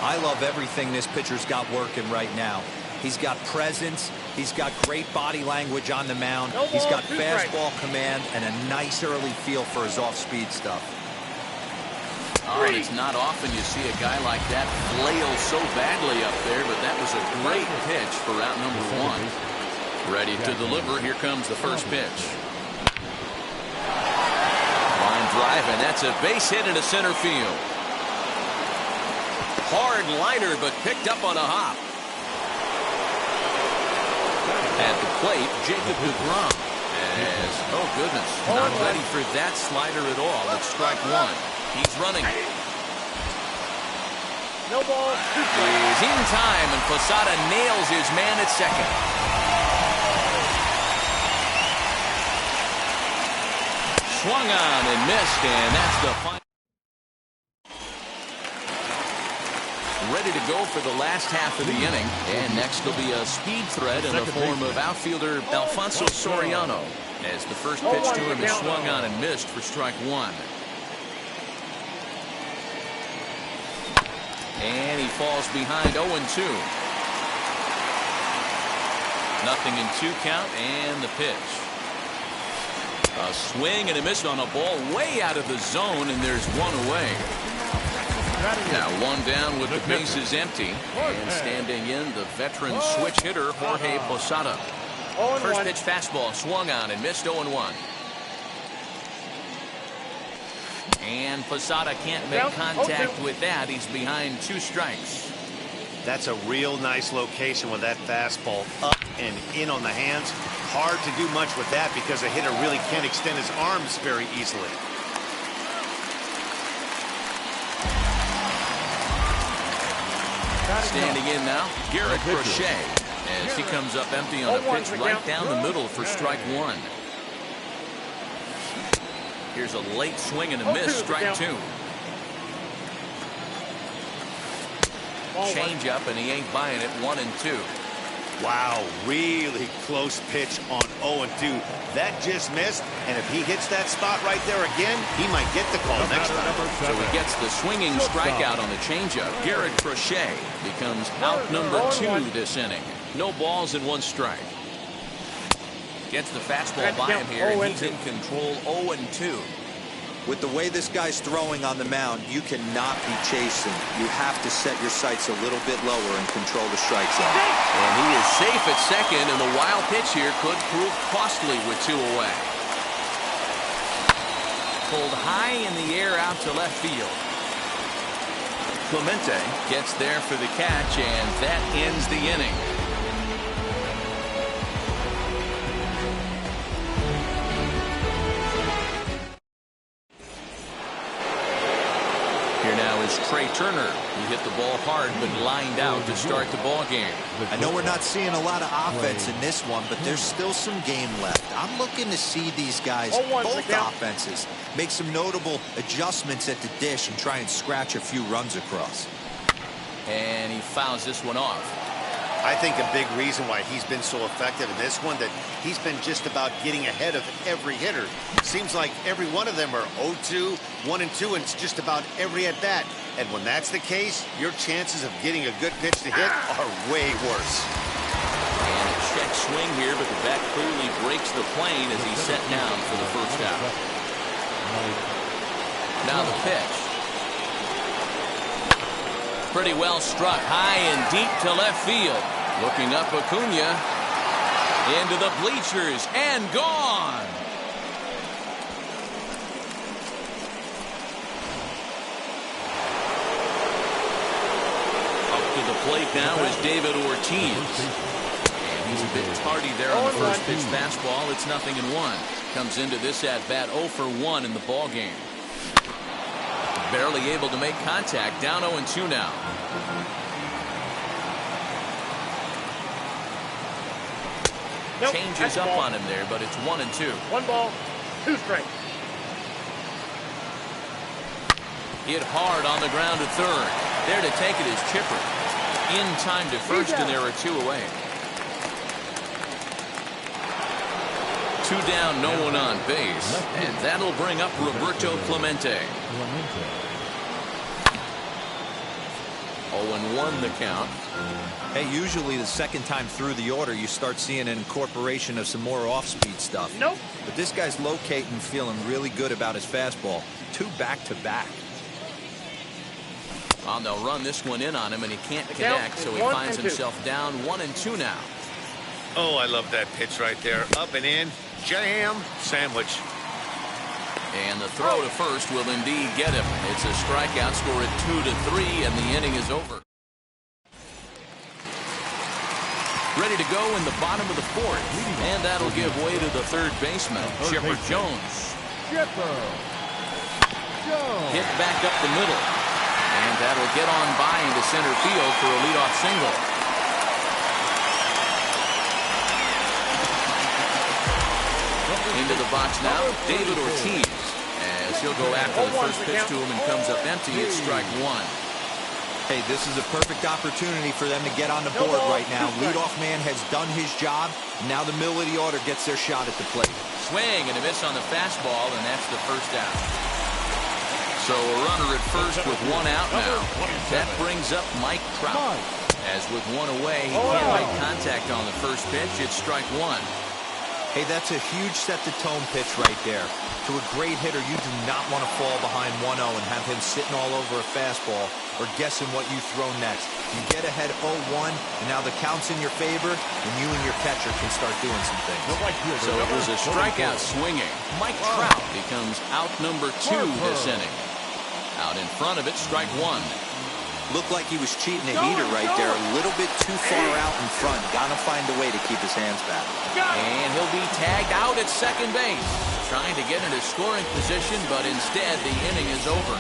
I love everything this pitcher's got working right now. He's got presence. He's got great body language on the mound. He's got fastball command and a nice early feel for his off-speed stuff. Oh, it's not often you see a guy like that flail so badly up there, but that was a great pitch for out number 1. Ready to deliver. Here comes the first pitch. Line drive, and that's a base hit into center field. Hard liner, but picked up on a hop. At the plate, Jacob DeGrom. Oh, goodness. Not ready for that slider at all. It's strike 1. He's running. No ball. He's in time, and Posada nails his man at second. swung on and missed, and that's the final. Ready to go for the last half of the inning. And next will be a speed threat in the form of outfielder Alfonso Soriano, as the first pitch to him is swung on and missed for strike one. And he falls behind 0-2. Nothing in 2 count, and the pitch. A swing and a miss on a ball way out of the zone, and there's one away. Now one down with the bases empty, and standing in the veteran switch hitter Jorge Posada. First pitch fastball swung on and missed 0-1. And Posada can't make contact with that. He's behind 2 strikes. That's a real nice location with that fastball up and in on the hands. Hard to do much with that because a hitter really can't extend his arms very easily. Standing in now, Garrett Crochet, as he comes up empty on a pitch right down the middle for strike one. Here's a late swing and a miss, strike 2. Change up, and he ain't buying it. 1-2. Wow, really close pitch on 0-2. That just missed, and if he hits that spot right there again, he might get the call next time. So he gets the swinging strikeout on the changeup. Garrett Crochet becomes out number 2 this inning. No balls and 1 strike. Gets the fastball by him here, and he's in control. 0-2. With the way this guy's throwing on the mound, you cannot be chasing. You have to set your sights a little bit lower and control the strike zone. And he is safe at second, and the wild pitch here could prove costly with 2 away. Pulled high in the air out to left field. Clemente gets there for the catch, and that ends the inning. Here now is Trey Turner. He hit the ball hard but lined out to start the ball game. I know we're not seeing a lot of offense in this one, but there's still some game left. I'm looking to see these guys, both offenses, make some notable adjustments at the dish and try and scratch a few runs across. And he fouls this one off. I think a big reason why he's been so effective in this one, that he's been just about getting ahead of every hitter. Seems like every one of them are 0-2, 1-2, and it's just about every at-bat. And when that's the case, your chances of getting a good pitch to hit are way worse. And a check swing here, but the bat clearly breaks the plane as he's set down for the first out. Now the pitch. Pretty well struck, high and deep to left field. Looking up, Acuna into the bleachers and gone. Up to the plate now is David Ortiz. And he's a bit tardy there on the first pitch fastball. It's 0-1. Comes into this at bat 0 for 1 in the ball game. Barely able to make contact. Down 0-2 now. Changes up on him there, but it's 1-2. 1 ball, 2 strikes. Hit hard on the ground to third. There to take it is Chipper. In time to first, and there are 2 away. 2 down, no one on base, and that'll bring up Roberto Clemente. 0-1 the count. Hey, usually the second time through the order, you start seeing an incorporation of some more off-speed stuff. Nope. But this guy's locating, feeling really good about his fastball. 2 back-to-back. Well, they'll run this one in on him, and he can't connect, so he finds himself down 1-2 now. Oh, I love that pitch right there. Up and in. Jam sandwich. And the throw to first will indeed get him. It's a strikeout, score at 2-3, and the inning is over. Ready to go in the bottom of the 4th, and that'll give way to the third baseman, Chipper Jones. Hit back up the middle, and that'll get on by into center field for a leadoff single. Into the box now, David Ortiz. he'll go after the first pitch to him and comes up empty. It's strike one. Hey, this is a perfect opportunity for them to get on the board right now. Leadoff man has done his job. Now the middle of the order gets their shot at the plate. Swing and a miss on the fastball, and that's the first out. So a runner at first with one out now. That brings up Mike Trout. As with one away, he can't make contact on the first pitch. It's strike one. Hey, that's a huge set-the-tone pitch right there. To a great hitter, you do not want to fall behind 1-0 and have him sitting all over a fastball or guessing what you throw next. You get ahead 0-1, and now the count's in your favor, and you and your catcher can start doing some things. So it was a strikeout swinging. Mike Trout becomes out number 2 this inning. Out in front of it, strike one. Looked like he was cheating a heater right there. A little bit too far out in front. Got to find a way to keep his hands back. And he'll be tagged out at second base. Trying to get into scoring position, but instead the inning is over.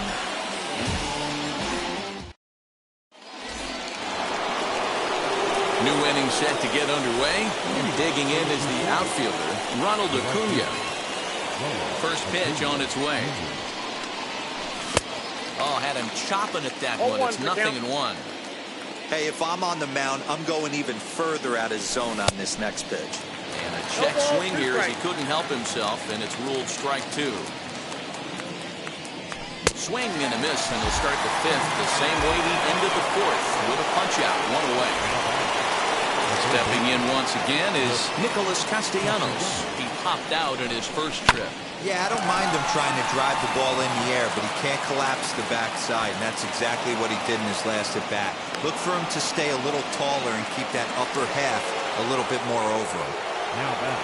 New inning set to get underway. And digging in is the outfielder, Ronald Acuna. First pitch on its way. Oh, had him chopping at that one. It's 0-1. Hey, if I'm on the mound, I'm going even further out of zone on this next pitch. And a check swing here as he couldn't help himself, and it's ruled strike two. Swing and a miss, and he'll start the fifth the same way he ended the fourth with a punch-out, one away. Stepping in once again is Nicholas Castellanos. He popped out in his first trip. Yeah, I don't mind him trying to drive the ball in the air, but he can't collapse the backside, and that's exactly what he did in his last at-bat. Look for him to stay a little taller and keep that upper half a little bit more over him. Now back.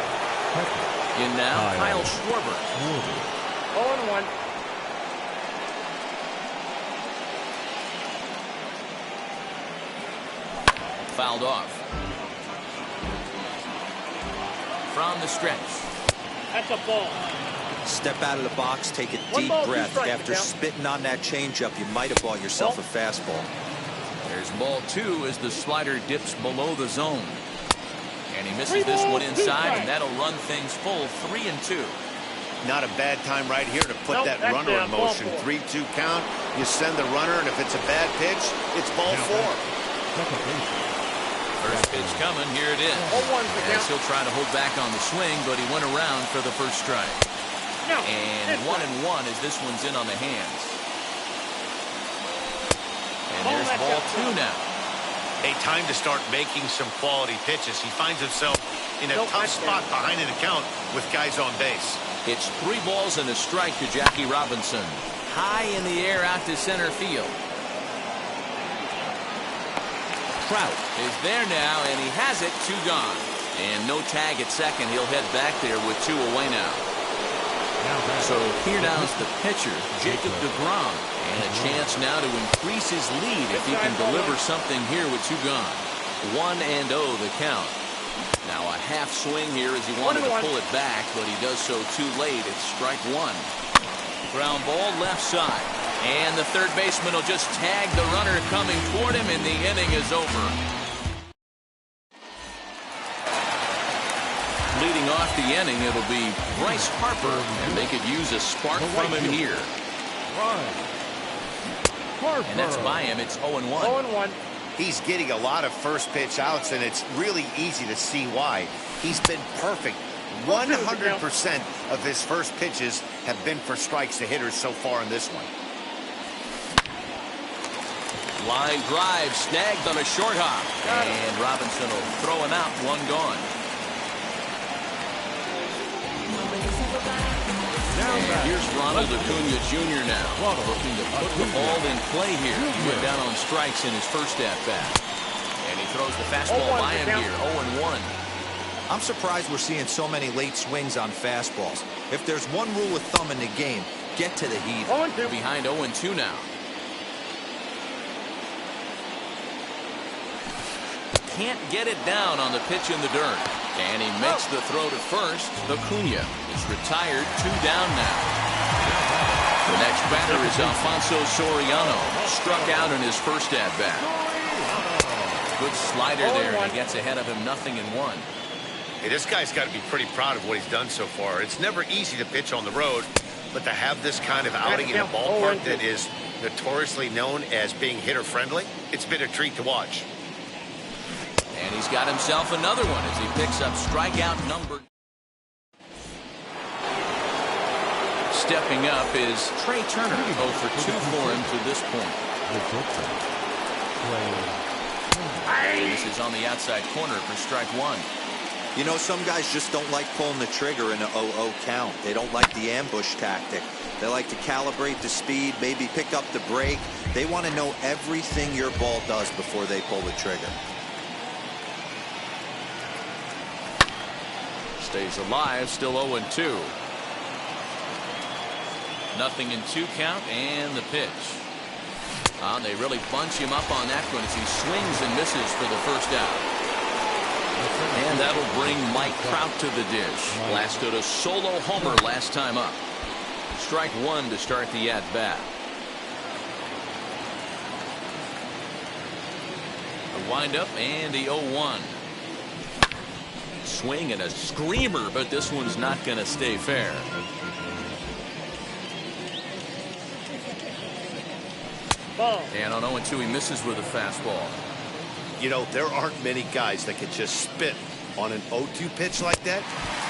In now, Kyle Schwarber. 0-1. Fouled off. From the stretch. That's a ball. Step out of the box, take a deep breath. After spitting on that changeup, you might have bought yourself a fastball. There's ball two as the slider dips below the zone. And he misses this one inside, and that'll run things full 3-2. Not a bad time right here to put that runner in motion. 3-2 count. You send the runner, and if it's a bad pitch, it's ball four. First pitch coming. Here it is. As he'll try to hold back on the swing, but he went around for the first strike. And 1-1 as this one's in on the hands. And there's ball two now. A time to start making some quality pitches. He finds himself in a tough spot behind an account with guys on base. It's 3 balls and a strike to Jackie Robinson. High in the air out to center field. Trout is there now, and he has it. 2 gone. And no tag at second. He'll head back there with 2 away now. So here now is the pitcher, Jacob deGrom. And a chance now to increase his lead if he can deliver something here with 2 gone. 1-0 the count. Now a half swing here as he wanted to pull it back, but he does so too late. It's strike one. Ground ball left side. And the third baseman will just tag the runner coming toward him, and the inning is over. Leading off the inning, it'll be Bryce Harper, and they could use a spark from him here. And that's by him. It's 0-1. 0-1. He's getting a lot of first pitch outs, and it's really easy to see why. He's been perfect. 100% of his first pitches have been for strikes to hitters so far in this one. Line drive snagged on a short hop. And Robinson will throw him out. 1 gone. And here's Ronald Acuna Jr. now, looking to put the ball in play here. He went down on strikes in his first at-bat. And he throws the fastball by him here, 0-1. I'm surprised we're seeing so many late swings on fastballs. If there's one rule of thumb in the game, get to the heat. Behind 0-2 now. Can't get it down on the pitch in the dirt. And he makes the throw to first. Acuna is retired. 2 down now. The next batter is Alfonso Soriano. Struck out in his first at-bat. Good slider there, and he gets ahead of him. 0-1. Hey, this guy's got to be pretty proud of what he's done so far. It's never easy to pitch on the road, But to have this kind of outing in a ballpark that is notoriously known as being hitter-friendly, it's been a treat to watch. And he's got himself another one as he picks up strikeout number. Stepping up is Trey Turner. 0 for 2 for him to this point. This is on the outside corner for strike one. You know, some guys just don't like pulling the trigger in an 0-0 count. They don't like the ambush tactic. They like to calibrate the speed, maybe pick up the break. They want to know everything your ball does before they pull the trigger. Stays alive, still 0-2. Nothing in 2 count, and the pitch. They really bunch him up on that one as he swings and misses for the first out. And that'll bring Mike Trout to the dish. Blasted a solo homer last time up. Strike one to start the at-bat. A windup and the 0-1. Swing and a screamer, but this one's not going to stay fair. And on 0-2, he misses with a fastball. You know, there aren't many guys that can just spit on an 0-2 pitch like that.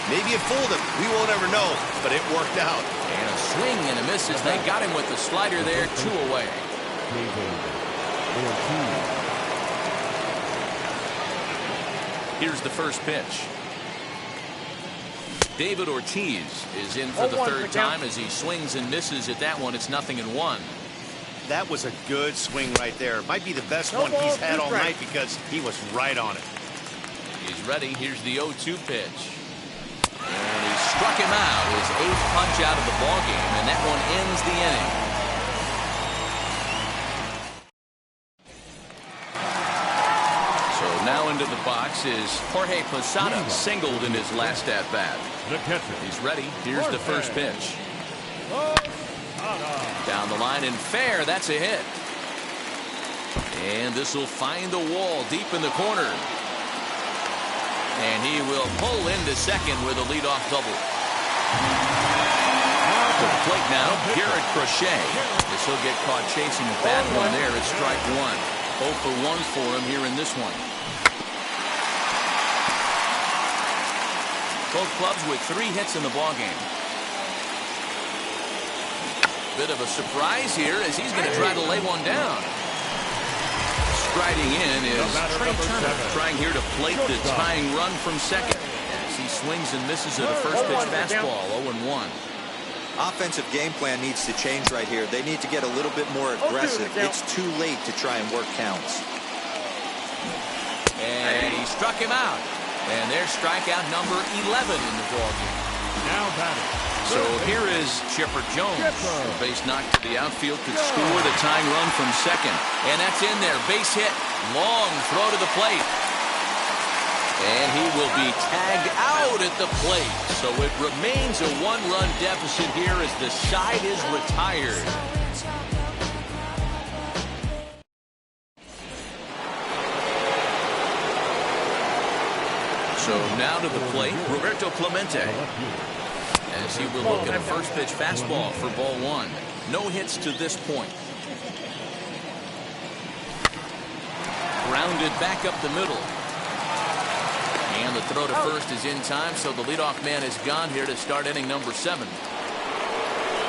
Maybe it fooled him. We won't ever know, but it worked out. And a swing and a miss as they got him with the slider there, 2 away. Here's the first pitch. David Ortiz is in for the third time as he swings and misses at that one. It's 0-1. That was a good swing right there. Might be the best one he's had all night because he was right on it. He's ready. Here's the 0-2 pitch. And he struck him out. His 8th punch out of the ballgame, and that one ends the inning. So now into the box is Jorge Posada, singled in his last at-bat. He's ready. Here's the first pitch. Down the line and fair. That's a hit. And this will find the wall deep in the corner. And he will pull into second with a leadoff double. To the plate now, Garrett Crochet. This will get caught chasing a bad one there. It's strike one. 0 for 1 for him here in this one. Both clubs with 3 hits in the ballgame. Bit of a surprise here as he's going to try to lay one down. Striding in is Trey Turner, trying here to plate the tying run from second as he swings and misses at a first pitch fastball. 0-1. Offensive game plan needs to change right here. They need to get a little bit more aggressive. It's too late to try and work counts. And he struck him out. And there's strikeout number 11 in the ballgame. Now batting. So here is Chipper Jones. A base knock to the outfield could score the tying run from second. And that's in there. Base hit. Long throw to the plate. And he will be tagged out at the plate. So it remains a 1-run deficit here as the side is retired. So now to the plate, Roberto Clemente. As he will look at a first pitch fastball for ball 1. No hits to this point. Grounded back up the middle. And the throw to first is in time, so the leadoff man is gone here to start inning number 7.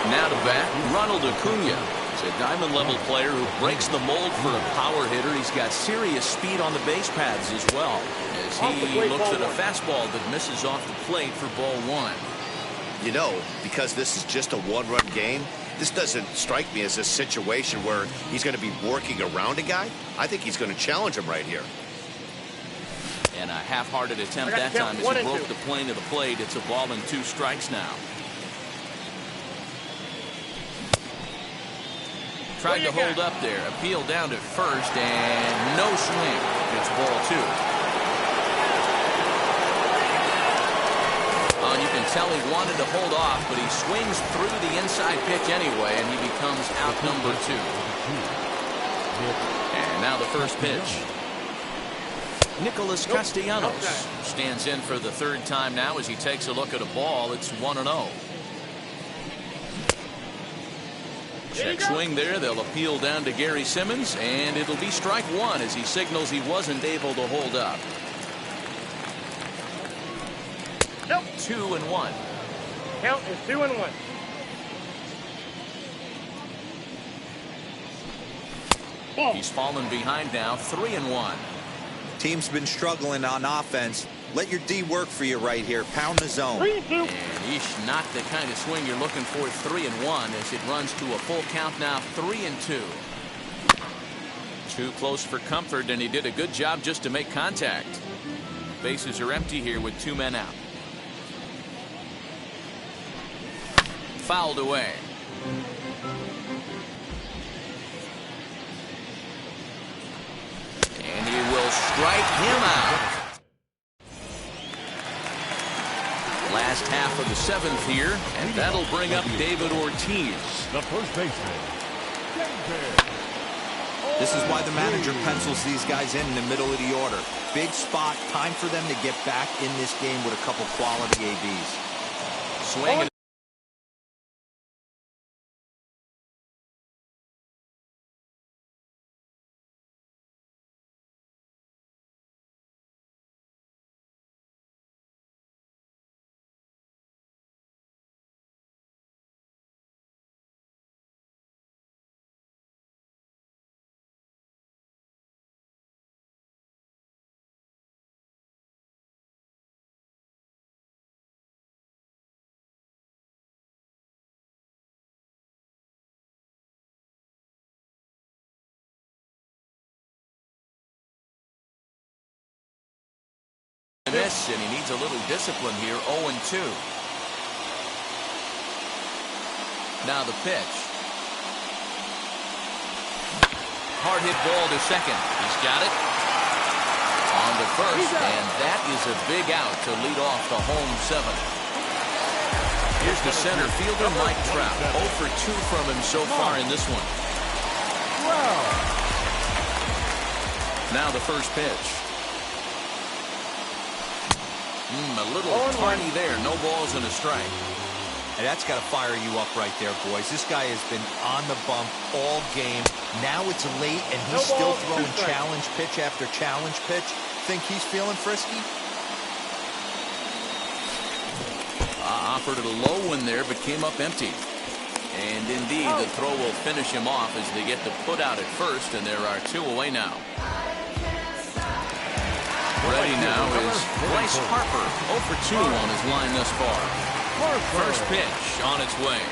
Now to bat, Ronald Acuna. He's a diamond-level player who breaks the mold for a power hitter. He's got serious speed on the base paths as well. As he looks at a fastball that misses off the plate for ball 1. You know, because this is just a 1-run game, this doesn't strike me as a situation where he's going to be working around a guy. I think he's going to challenge him right here. And a half-hearted attempt that time as he broke the plane to the plate. It's a ball and 2 strikes now. Tried to hold up there. Appeal down to first and no swing. It's ball 2. You can tell he wanted to hold off, but he swings through the inside pitch anyway, and he becomes out number 2. And now the first pitch. Nicholas Castellanos stands in for the 3rd time now as he takes a look at a ball. It's 1-0. Check swing there. They'll appeal down to Gary Simmons, and it'll be strike one as he signals he wasn't able to hold up. 2-1. Count is 2-1. He's fallen behind now, 3-1. Team's been struggling on offense. Let your D work for you right here. Pound the zone. And not the kind of swing you're looking for. 3-1 as it runs to a full count now, 3-2. Too close for comfort, and he did a good job just to make contact. Bases are empty here with 2 men out. Fouled away. And he will strike him out. Last half of the 7th here, and that'll bring up David Ortiz. The first baseman. This is why the manager pencils these guys in the middle of the order. Big spot. Time for them to get back in this game with a couple quality ABs. Swing. Miss, and he needs a little discipline here. 0-2. Now the pitch. Hard hit ball to second. He's got it. On to first, and that is a big out to lead off the home 7th. Here's the center fielder, Mike Trout. 0 for 2 from him so far in this one. Now the first pitch. A little party there. No balls and a strike. And that's got to fire you up right there, boys. This guy has been on the bump all game. Now it's late, and he's still throwing challenge pitch after challenge pitch. Think he's feeling frisky? Offered it a low one there, but came up empty. And indeed, the throw will finish him off as they get the put out at first, and there are 2 away now. Ready now is Bryce Harper. 0 for 2 on his line thus far. First pitch on its way.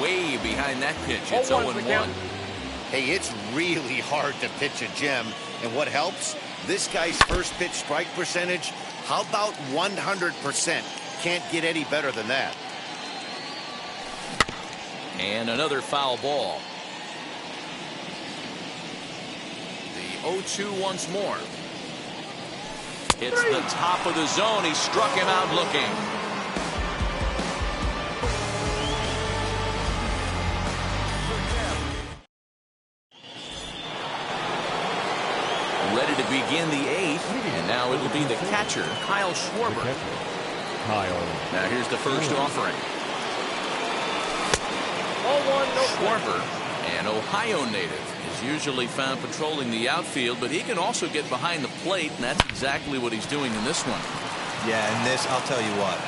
Way behind that pitch. It's 0-1. Hey, it's really hard to pitch a gem. And what helps? This guy's first pitch strike percentage, how about 100%? Can't get any better than that. And another foul ball. 0-2 once more. It's the top of the zone. He struck him out looking. Ready to begin the 8th, and now it'll be the catcher, Kyle Schwarber. Now here's the first offering. Schwarber, an Ohio native, is usually found patrolling the outfield, but he can also get behind the plate, and that's exactly what he's doing in this one. Yeah, and this, I'll tell you what,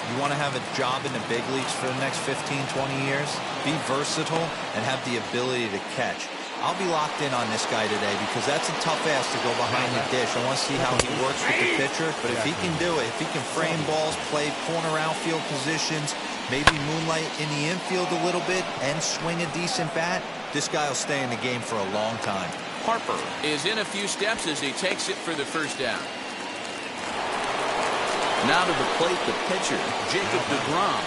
you want to have a job in the big leagues for the next 15, 20 years? Be versatile and have the ability to catch. I'll be locked in on this guy today because that's a tough ass to go behind the dish. I want to see how he works with the pitcher, but if he can do it, if he can frame balls, play corner outfield positions, maybe moonlight in the infield a little bit, and swing a decent bat, this guy will stay in the game for a long time. Harper is in a few steps as he takes it for the first down. Now to the plate, the pitcher, Jacob deGrom.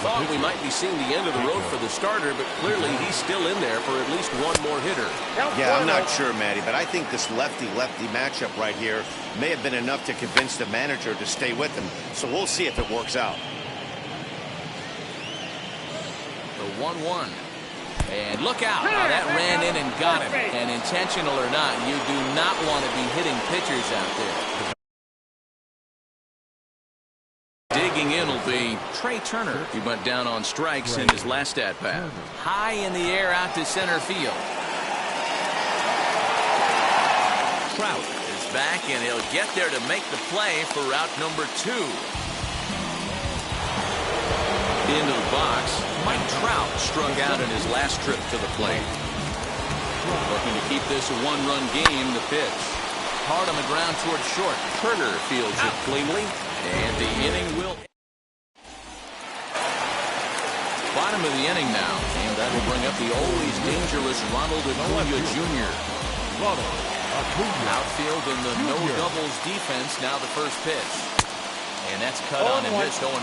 We thought we might be seeing the end of the road for the starter, but clearly he's still in there for at least one more hitter. Yeah, I'm not sure, Matty, but I think this lefty-lefty matchup right here may have been enough to convince the manager to stay with him. So we'll see if it works out. The 1-1. And look out. Now that ran in and got him. And intentional or not, you do not want to be hitting pitchers out there. Digging in will be Trey Turner. He went down on strikes in his last at-bat. High in the air out to center field. Trout is back, and he'll get there to make the play for route number 2. Into the box, Mike Trout struck out in his last trip to the plate. Looking to keep this a one-run game. The pitch. Hard on the ground towards short. Turner fields it cleanly, and the inning will. Bottom of the inning now, and that will bring up the always dangerous Ronald Acuna Jr. Outfield in the no doubles defense. Now the first pitch, and that's cut on and missed 0-1.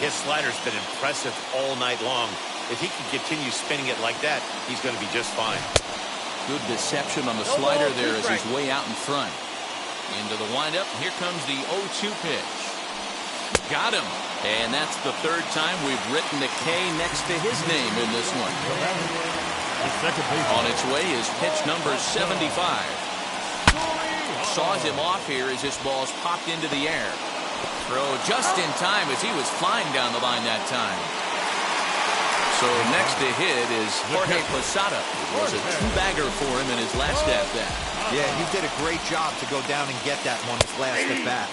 His slider's been impressive all night long. If he can continue spinning it like that, he's going to be just fine. Good deception on the slider there as he's way out in front. Into the windup. Here comes the 0-2 pitch. Got him. And that's the third time we've written a K next to his name in this one. On its way is pitch number 75. Saws him off here as this ball's popped into the air. Throw just in time as he was flying down the line that time. So next to hit is Jorge Posada. It was a two-bagger for him in his last at-bat. Yeah, he did a great job to go down and get that one his last at-bat.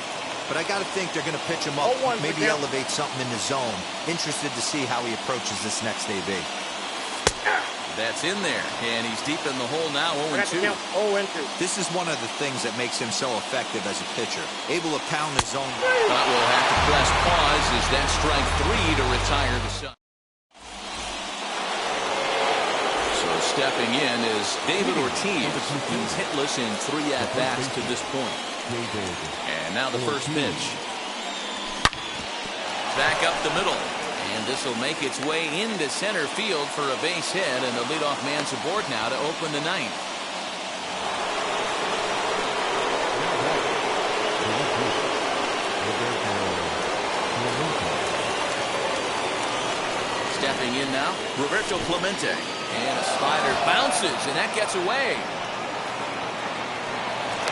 But I got to think they're going to pitch him up, maybe elevate something in the zone. Interested to see how he approaches this next AB. That's in there, and he's deep in the hole now, 0-2. This is one of the things that makes him so effective as a pitcher, able to pound the zone. But we'll have to press pause as that strike 3 to retire the Sun. So stepping in is David Ortiz. He's hitless in 3 at-bats to this point. And now the first pitch. Back up the middle. And this will make its way into center field for a base hit, and the leadoff man's aboard now to open the ninth. Stepping in now, Roberto Clemente. And a slider bounces, and that gets away.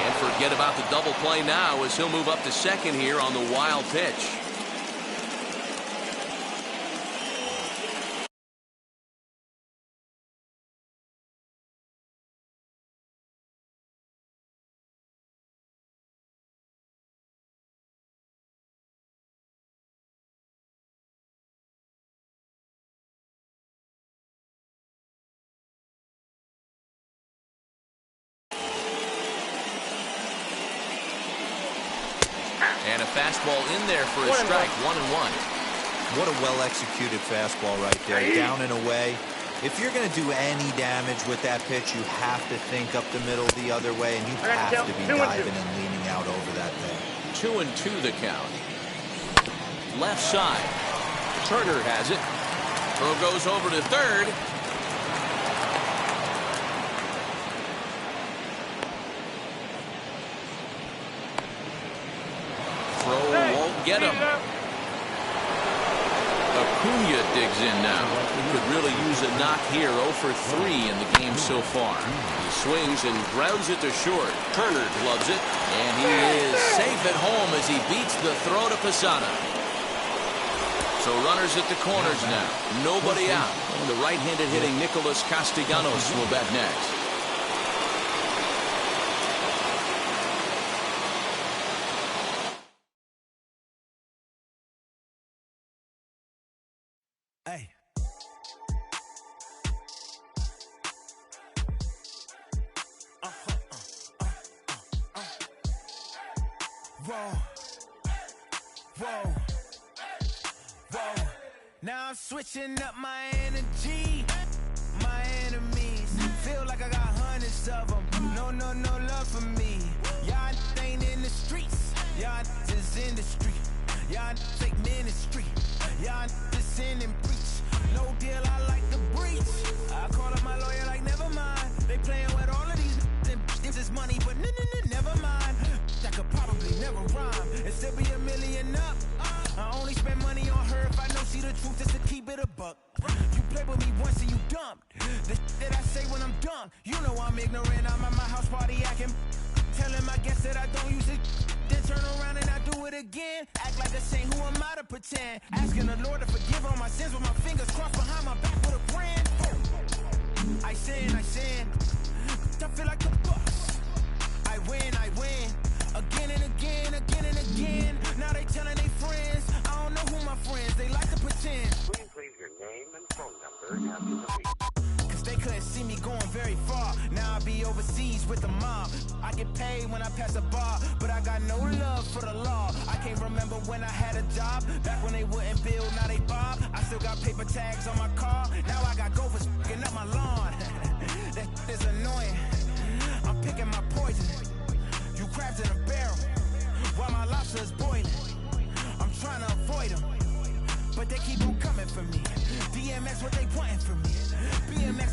And forget about the double play now as he'll move up to second here on the wild pitch. And a fastball in there for a strike, 1-1. What a well-executed fastball right there, down and away. If you're going to do any damage with that pitch, you have to think up the middle the other way, and you have to be diving and leaning out over that thing. 2-2 the count. Left side. Turner has it. Throw goes over to third. Won't get him. Acuna digs in now. He could really use a knock here. 0 for 3 in the game so far. He swings and grounds it to short. Turner gloves it, and he is safe at home as he beats the throw to Posada. So runners at the corners now. Nobody out. And the right-handed hitting Nicholas Castellanos will bat next. Hey. Whoa. Whoa. Whoa. Now I'm switching up my energy. My enemies feel like I got hundreds of them. No love for me. Y'all ain't in the streets. Y'all just in the street. Y'all take ministry. Y'all just sin and preach. No deal, I like the breach. I call up my lawyer like, never mind. They playing with all of these and this is money, but never mind. I could probably never rhyme and still be $1 million up. I only spend money on her if I know she the truth, just to keep it a buck. You played with me once and you dumped. The that I say when I'm done, you know I'm ignorant. I'm at my house party acting. Tell him I guess that I don't use it. Then turn around and I do it again. Act like a saint, who am I to pretend? Asking the Lord to forgive all my sins with my fingers crossed behind my back with a grin. I sin. I feel like a boss. I win. Again and again. Now they telling their friends. I don't know who my friends, they like to pretend. Please leave your name and phone number after the beep. Cause they couldn't see me going very far. Now I be overseas with the mob. I get paid when I pass a bar, but I got no love for the law. I can't remember when I had a job. Back when they wouldn't build, now they bob. I still got paper tags on my car. Now I got gophers f***ing up my lawn. That is annoying. I'm picking my poison. You crabs in a barrel, while my lobster is boiling. I'm trying to avoid them, but they keep on coming for me. DMX, what they wanting from me? BMX